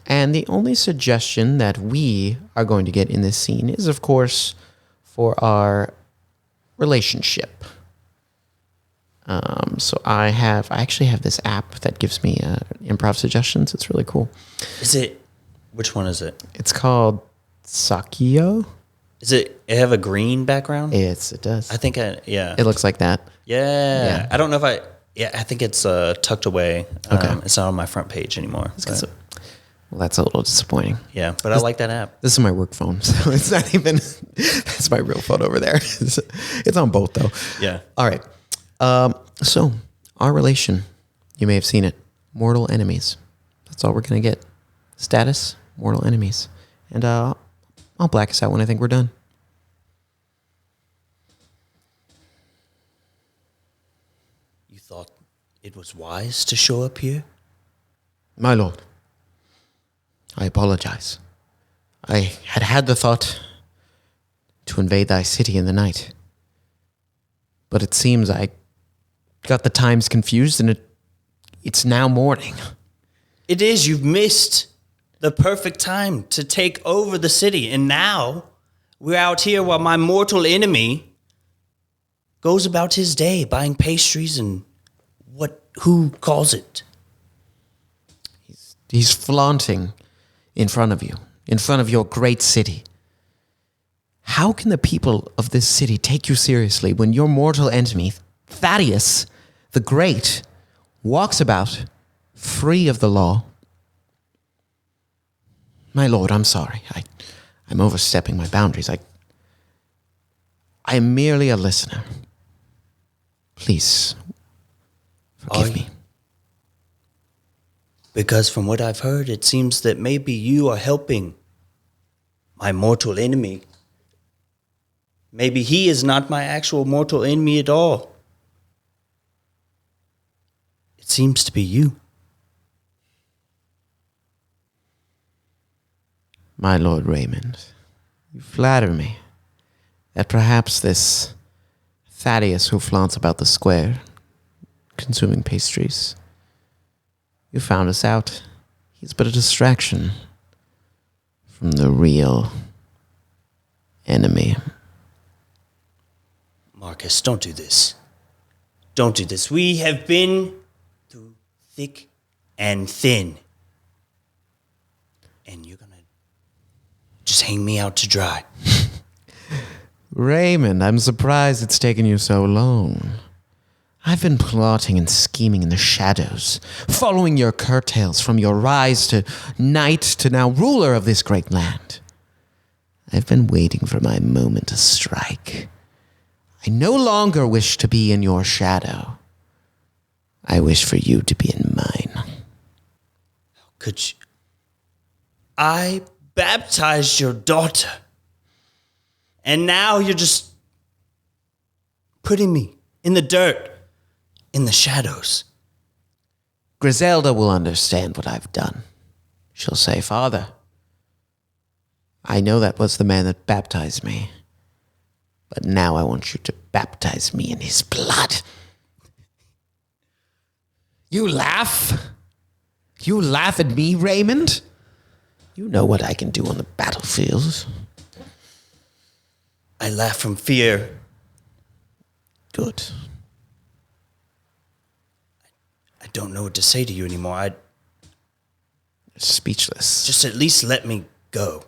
And the only suggestion that we are going to get in this scene is, of course, for our relationship. So I actually have this app that gives me improv suggestions. It's really cool. Which one is it? It's called Sakio. It have a green background? It does. I think, yeah. It looks like that. Yeah. I don't know if I think it's tucked away. Okay. It's not on my front page anymore. Well, that's a little disappointing. Yeah, but I like that app. This is my work phone, so it's not even, that's my real phone over there. It's on both, though. Yeah. All right. So, our relation, you may have seen it, mortal enemies. That's all we're going to get. Status, mortal enemies. And I'll black us out when I think we're done. You thought it was wise to show up here? My lord, I apologize. I had the thought to invade thy city in the night. But it seems I got the times confused and it's now morning. It is. You've missed the perfect time to take over the city. And now we're out here while my mortal enemy goes about his day buying pastries and who calls it? He's flaunting in front of you, in front of your great city. How can the people of this city take you seriously when your mortal enemy, Thaddeus the Great, walks about free of the law? My lord, I'm sorry. I'm overstepping my boundaries. I am merely a listener. Please, forgive me. Because from what I've heard, it seems that maybe you are helping my mortal enemy. Maybe he is not my actual mortal enemy at all. It seems to be you. My lord Raymond, you flatter me that perhaps this Thaddeus who flaunts about the square, consuming pastries, you found us out. He's but a distraction from the real enemy. Marcus, don't do this. Don't do this. We have been through thick and thin. And you're going to just hang me out to dry. Raymond, I'm surprised it's taken you so long. I've been plotting and scheming in the shadows, following your curtails from your rise to knight to now ruler of this great land. I've been waiting for my moment to strike. I no longer wish to be in your shadow. I wish for you to be in mine. Could you? I baptized your daughter. And now you're just putting me in the dirt, in the shadows. Griselda will understand what I've done. She'll say, Father, I know that was the man that baptized me. But now I want you to baptize me in his blood. You laugh? You laugh at me, Raymond? You know what I can do on the battlefield. I laugh from fear. Good. I don't know what to say to you anymore. Speechless. Just at least let me go.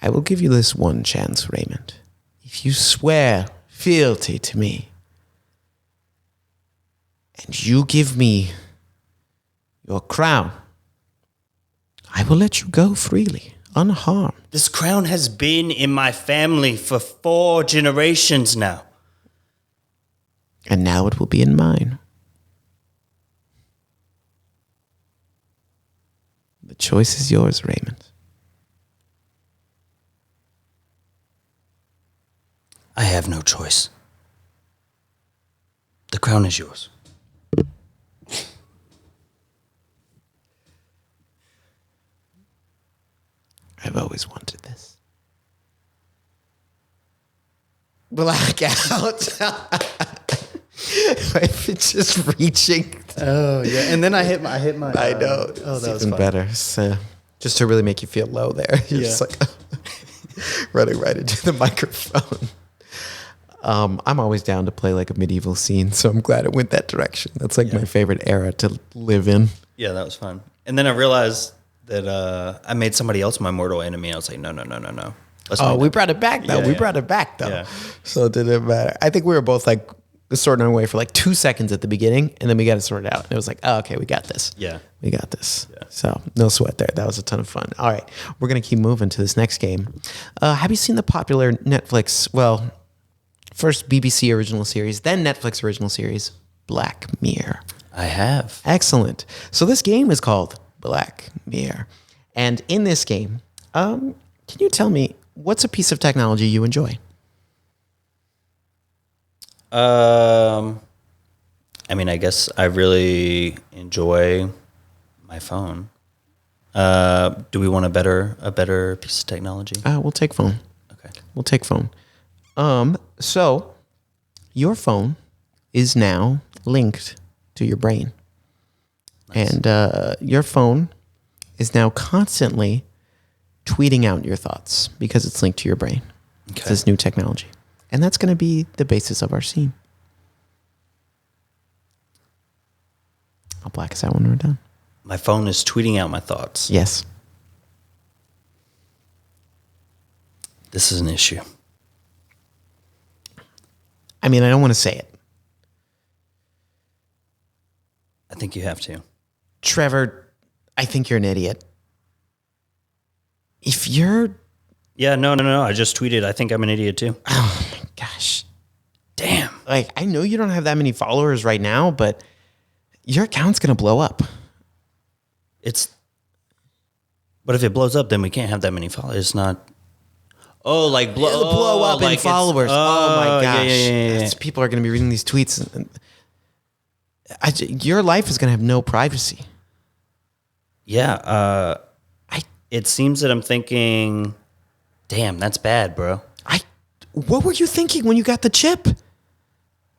I will give you this one chance, Raymond. If you swear fealty to me, and you give me your crown, I will let you go freely, unharmed. This crown has been in my family for 4 generations now. And now it will be in mine. The choice is yours, Raymond. I have no choice. The crown is yours. I've always wanted this. Blackout. If it's just reaching. Oh yeah, and then I hit my. I know. Oh, that was even fun. better. So, just to really make you feel low there. You're just like running right into the microphone. I'm always down to play like a medieval scene, so I'm glad it went that direction. That's like my favorite era to live in. Yeah, that was fun. And then I realized that I made somebody else my mortal enemy. I was like, no. We brought it back though. Yeah. So it didn't matter. I think we were both like sorting our way for like 2 seconds at the beginning, and then we got it sorted out. And it was like, oh, okay, we got this. Yeah. We got this. Yeah. So no sweat there. That was a ton of fun. All right. We're going to keep moving to this next game. Have you seen the popular Netflix, first BBC original series, then Netflix original series, Black Mirror? I have. Excellent. So this game is called Black Mirror. And in this game, can you tell me what's a piece of technology you enjoy? I guess I really enjoy my phone. Do we want a better piece of technology? We'll take phone. Okay. We'll take phone. So your phone is now linked to your brain. Nice. And your phone is now constantly tweeting out your thoughts because it's linked to your brain. Okay. It's this new technology. And that's going to be the basis of our scene. I'll black us out when we're done. My phone is tweeting out my thoughts. Yes. This is an issue. I mean, I don't want to say it. I think you have to. Trevor, I think you're an idiot. If you're... Yeah, no. I just tweeted, I think I'm an idiot too. Oh my gosh. Damn. Like, I know you don't have that many followers right now, but your account's going to blow up. But if it blows up, then we can't have that many followers. It's not... Oh, like It'll blow up in followers. Oh my gosh. Yeah. People are going to be reading these tweets. Your life is going to have no privacy. Yeah. It seems that I'm thinking, damn, that's bad, bro. What were you thinking when you got the chip?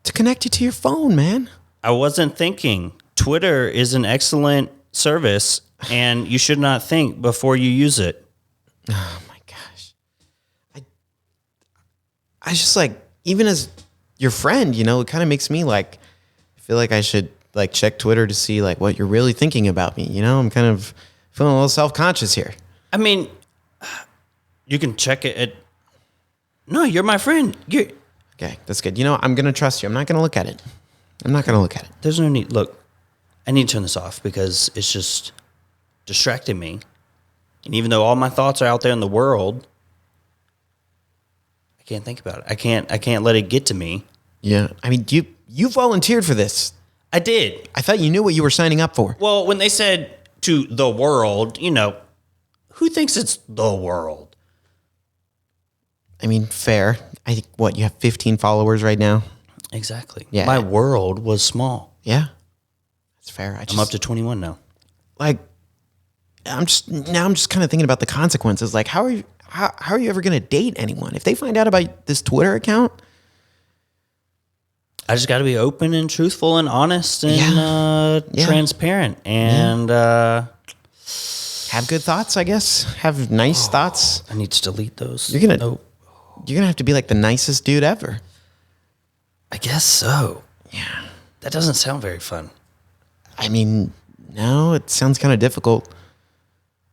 To connect it to your phone, man. I wasn't thinking. Twitter is an excellent service, and you should not think before you use it. Oh my gosh. I just like, even as your friend, it kind of makes me like, feel like I should like check Twitter to see like what you're really thinking about me. I'm kind of feeling a little self-conscious here. I mean, you can check it. No, you're my friend. Okay, that's good. I'm going to trust you. I'm not going to look at it. There's no need. Look, I need to turn this off because it's just distracting me. And even though all my thoughts are out there in the world, I can't think about it. I can't let it get to me. Yeah. I mean, you volunteered for this. I did. I thought you knew what you were signing up for. Well, when they said to the world, who thinks it's the world? I mean, fair. I think, you have 15 followers right now? Exactly. Yeah. My world was small. Yeah. That's fair. I'm up to 21 now. Like, I'm just kind of thinking about the consequences. Like, how are you ever going to date anyone? If they find out about this Twitter account... I just got to be open and truthful and honest and transparent and have good thoughts, I guess. Have nice thoughts. I need to delete those. You're gonna have to be like the nicest dude ever. I guess so. Yeah. That doesn't sound very fun. I mean, no, it sounds kind of difficult.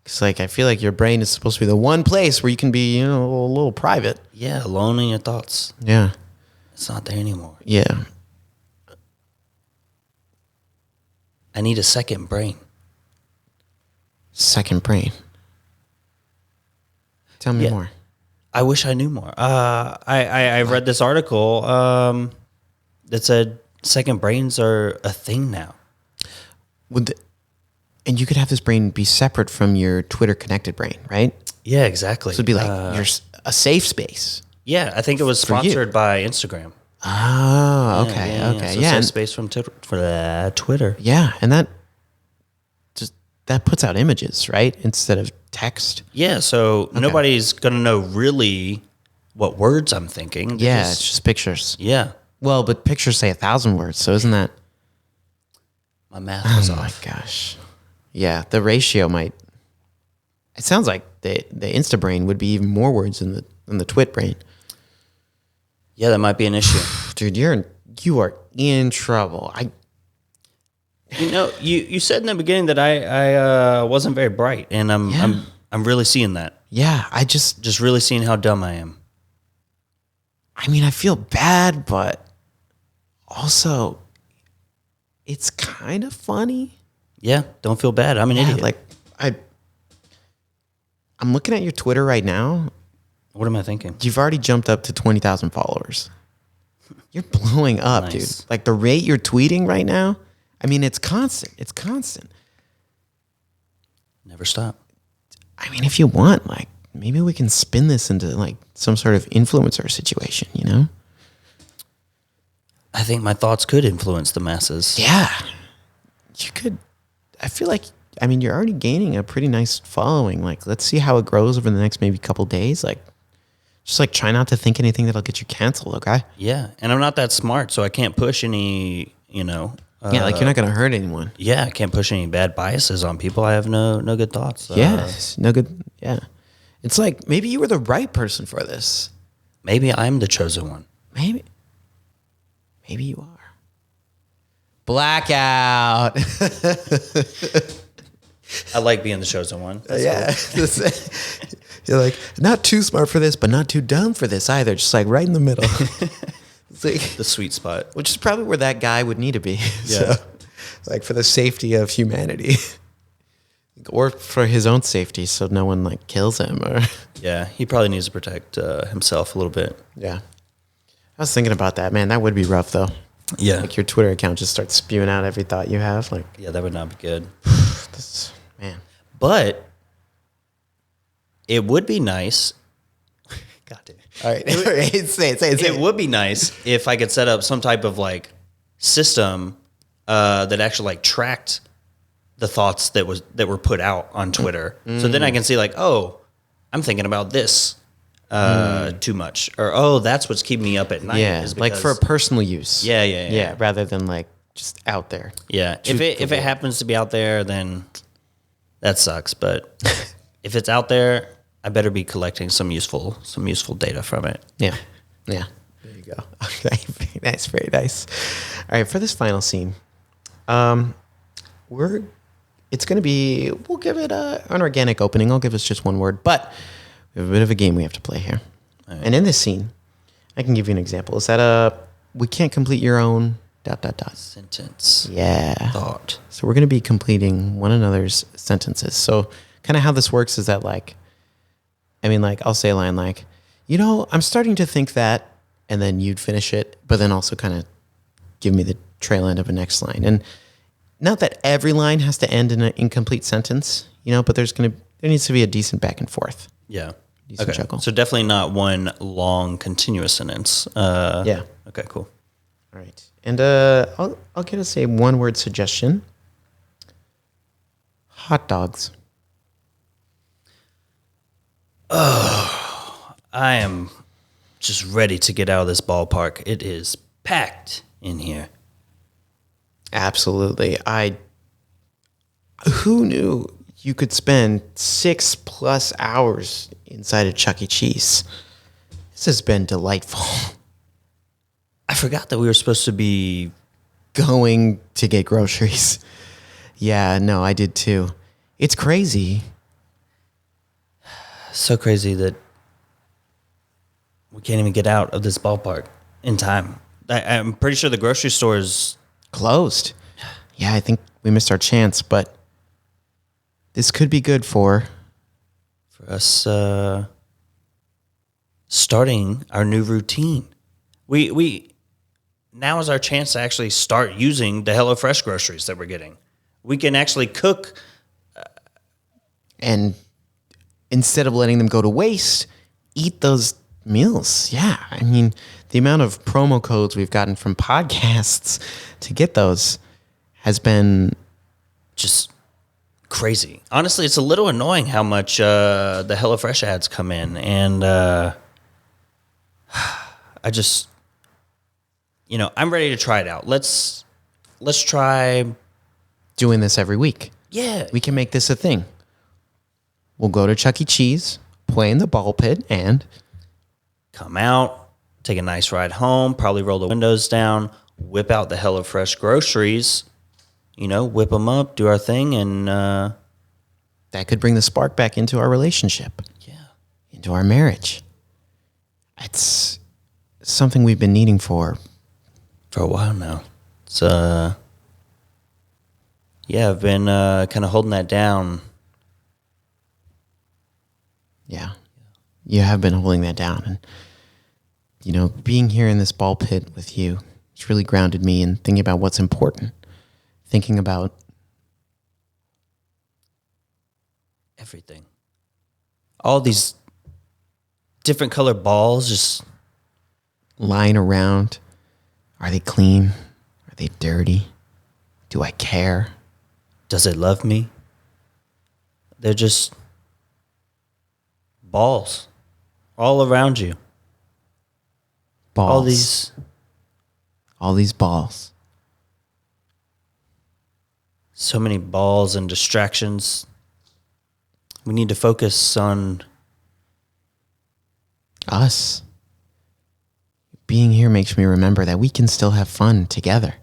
It's like I feel like your brain is supposed to be the one place where you can be, a little private. Yeah, alone in your thoughts. Yeah. It's not there anymore. Yeah. I need a second brain. Second brain. Tell me more. I wish I knew more. I read this article that said second brains are a thing now. And you could have this brain be separate from your Twitter connected brain, right? Yeah, exactly. So it'd be like you're a safe space. Yeah, I think it was sponsored by Instagram. Oh, okay, okay. So yeah. Safe space from Twitter. Yeah, and that puts out images, right? Instead of text. Yeah, so nobody's going to know really what words I'm thinking. It's just pictures. Yeah. Well, but pictures say 1,000 words, so isn't that... My math was off. Oh, my gosh. Yeah, the ratio might... It sounds like the Insta brain would be even more words than the Twit brain. Yeah, that might be an issue. Dude, you are in trouble. You said in the beginning that I wasn't very bright, and I'm really seeing that. Yeah, I just really seeing how dumb I am. I mean, I feel bad, but also it's kind of funny. Yeah, don't feel bad. I'm an idiot. Like I'm looking at your Twitter right now. What am I thinking? You've already jumped up to 20,000 followers. You're blowing up, Nice. dude. Like the rate you're tweeting right now, I mean, it's constant. It's constant. Never stop. I mean, if you want, like, maybe we can spin this into like some sort of influencer situation, you know? I think my thoughts could influence the masses. Yeah. You could. I feel like, I mean, you're already gaining a pretty nice following. Like, let's see how it grows over the next maybe couple days. Like, just like try not to think anything that'll get you canceled, okay? Yeah, and I'm not that smart, so I can't push any, like you're not going to hurt anyone. Yeah, I can't push any bad biases on people. I have no good thoughts. Yes, no good. Yeah. It's like maybe you were the right person for this. Maybe I'm the chosen one. Maybe you are. Blackout. I like being the chosen one. Cool. You're like, not too smart for this, but not too dumb for this either. Just like right in the middle. It's like, the sweet spot. Which is probably where that guy would need to be. Yeah. So, like for the safety of humanity. Or for his own safety so no one like kills him. Or Yeah, he probably needs to protect himself a little bit. Yeah. I was thinking about that, man. That would be rough though. Yeah. Like your Twitter account just starts spewing out every thought you have. Like, yeah, that would not be good. Man. But it would be nice. God damn it. All right. Say it. It would be nice if I could set up some type of like system that actually like tracked the thoughts that were put out on Twitter. So then I can see like, oh, I'm thinking about this too much, or oh, that's what's keeping me up at night. Yeah, like for personal use. Yeah. Rather than like just out there. Yeah, if it happens to be out there, then that sucks. But if it's out there, I better be collecting some useful data from it. Yeah. There you go. Okay, very nice, very nice. All right, for this final scene, it's going to be, we'll give it an organic opening. I'll give us just one word, but we have a bit of a game we have to play here. Right. And in this scene, I can give you an example. Is that we can't complete your own ... sentence. Yeah. Thought. So we're going to be completing one another's sentences. So kind of how this works is that I'll say a line like, I'm starting to think that, and then you'd finish it, but then also kind of give me the trail end of a next line. And not that every line has to end in an incomplete sentence, but there needs to be a decent back and forth. Yeah. Decent okay. chuckle. So definitely not one long continuous sentence. Yeah. Okay, cool. All right. And I'll get us a one-word suggestion. Hot dogs. Oh, I am just ready to get out of this ballpark. It is packed in here. Absolutely. Who knew you could spend 6+ hours inside a Chuck E. Cheese? This has been delightful. I forgot that we were supposed to be going to get groceries. Yeah, no, I did too. It's crazy. So crazy that we can't even get out of this ballpark in time. I'm pretty sure the grocery store is closed. Yeah, I think we missed our chance, but this could be good for us starting our new routine. We now is our chance to actually start using the HelloFresh groceries that we're getting. We can actually cook. And instead of letting them go to waste, eat those meals. Yeah. I mean, the amount of promo codes we've gotten from podcasts to get those has been just crazy. Honestly, it's a little annoying how much the HelloFresh ads come in. And I just, I'm ready to try it out. Let's try doing this every week. Yeah. We can make this a thing. We'll go to Chuck E. Cheese, play in the ball pit, and come out, take a nice ride home, probably roll the windows down, whip out the HelloFresh groceries, whip them up, do our thing, and that could bring the spark back into our relationship. Yeah. Into our marriage. It's something we've been needing for a while now. It's I've been kind of holding that down. Yeah. You have been holding that down. And, being here in this ball pit with you, it's really grounded me in thinking about what's important. Thinking about everything. All these different colored balls just lying around. Are they clean? Are they dirty? Do I care? Does it love me? They're just balls all around you. Balls. All these balls. So many balls and distractions. We need to focus on us. Being here makes me remember that we can still have fun together.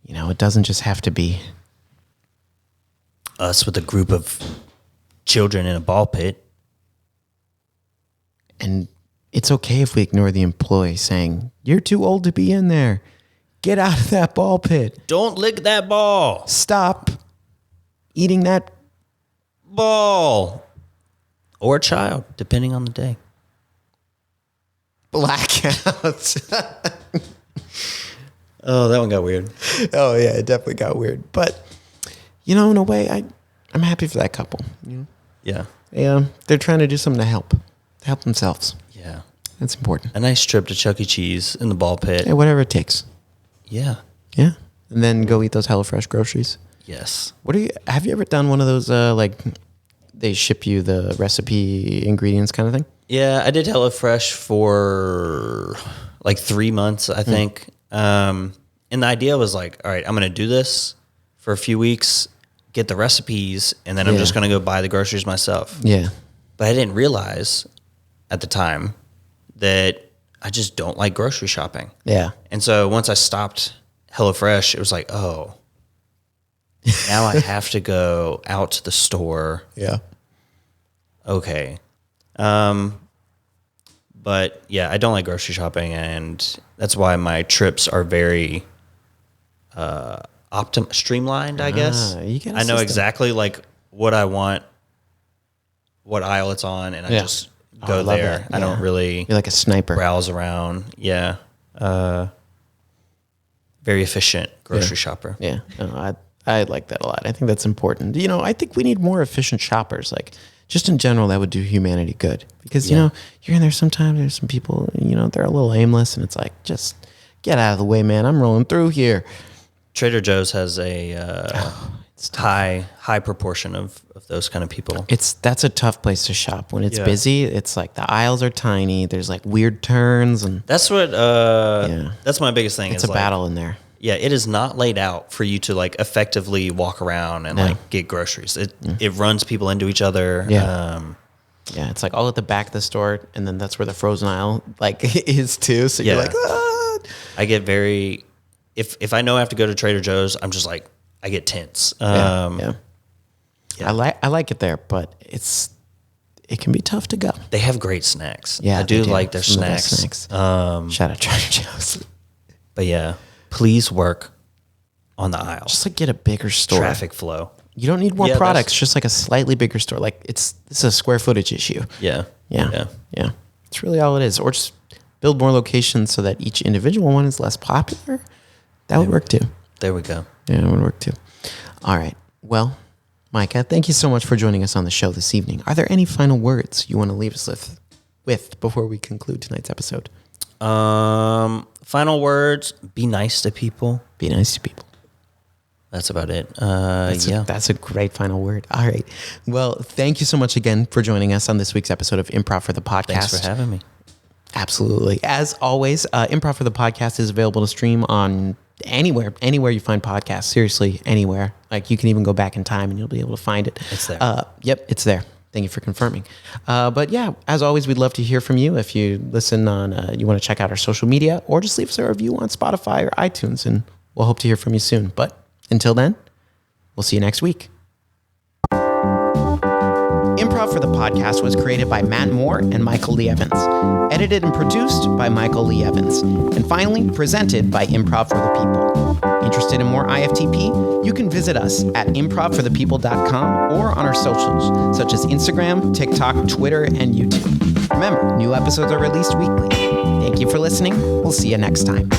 It doesn't just have to be us with a group of children in a ball pit. And it's okay if we ignore the employee saying, "You're too old to be in there. Get out of that ball pit. Don't lick that ball. Stop eating that ball." Or a child, depending on the day. Blackout. Oh, that one got weird. Oh, yeah, it definitely got weird. But, in a way, I'm happy for that couple. Yeah. They're trying to do something to help themselves. Yeah. That's important. A nice trip to Chuck E. Cheese in the ball pit. Yeah, whatever it takes. Yeah. Yeah. And then go eat those HelloFresh groceries. Yes. Have you ever done one of those, they ship you the recipe ingredients kind of thing? Yeah, I did HelloFresh for 3 months, I think. And the idea was all right, I'm going to do this for a few weeks, get the recipes, and then I'm just going to go buy the groceries myself. Yeah. But I didn't realize at the time that I just don't like grocery shopping. Yeah. And so once I stopped HelloFresh, it was oh, now I have to go out to the store. Yeah. Okay. But yeah, I don't like grocery shopping, and that's why my trips are very streamlined, I guess. I know exactly what I want, what aisle it's on, and I just go there. Yeah. I don't really You're like a sniper. Browse around. Yeah. Very efficient grocery shopper. Yeah. No, I like that a lot. I think that's important. I think we need more efficient shoppers. Just in general, that would do humanity good. Because, you're in there sometimes, there's some people, they're a little aimless, and it's just get out of the way, man. I'm rolling through here. Trader Joe's has a high proportion of those kind of people. That's a tough place to shop. When it's busy, it's the aisles are tiny. There's weird turns. And that's what, that's my biggest thing. It's a battle in there. Yeah, it is not laid out for you to effectively walk around and get groceries. It runs people into each other. Yeah. Yeah, it's all at the back of the store, and then that's where the frozen aisle is too. So you're ah! I get very if I know I have to go to Trader Joe's, I'm just I get tense. Yeah. I like it there, but it can be tough to go. They have great snacks. Yeah, I do like their snacks. Shout out Trader Joe's. But yeah, please work on the aisle. Just get a bigger store. Traffic flow. You don't need more products, just a slightly bigger store. It's a square footage issue. Yeah. It's really all it is. Or just build more locations so that each individual one is less popular. That would work too. There we go. Yeah, it would work too. All right. Well, Micah, thank you so much for joining us on the show this evening. Are there any final words you want to leave us with? with before we conclude tonight's episode? Final words, be nice to people. Be nice to people. That's about it. That's a great final word. All right. Well, thank you so much again for joining us on this week's episode of Improv for the Podcast. Thanks for having me. Absolutely. As always, Improv for the Podcast is available to stream on anywhere you find podcasts. Seriously, anywhere. Like you can even go back in time and you'll be able to find it. It's there. Yep, it's there. Thank you for confirming. But yeah, as always, we'd love to hear from you. If you listen on, you want to check out our social media, or just leave us a review on Spotify or iTunes, and we'll hope to hear from you soon. But until then, we'll see you next week. Improv for the Podcast was created by Matt Moore and Michael Lee Evans. Edited and produced by Michael Lee Evans. And finally, presented by Improv for the People. Interested in more IFTP? You can visit us at improvforthepeople.com or on our socials, such as Instagram, TikTok, Twitter, and YouTube. Remember, new episodes are released weekly. Thank you for listening. We'll see you next time.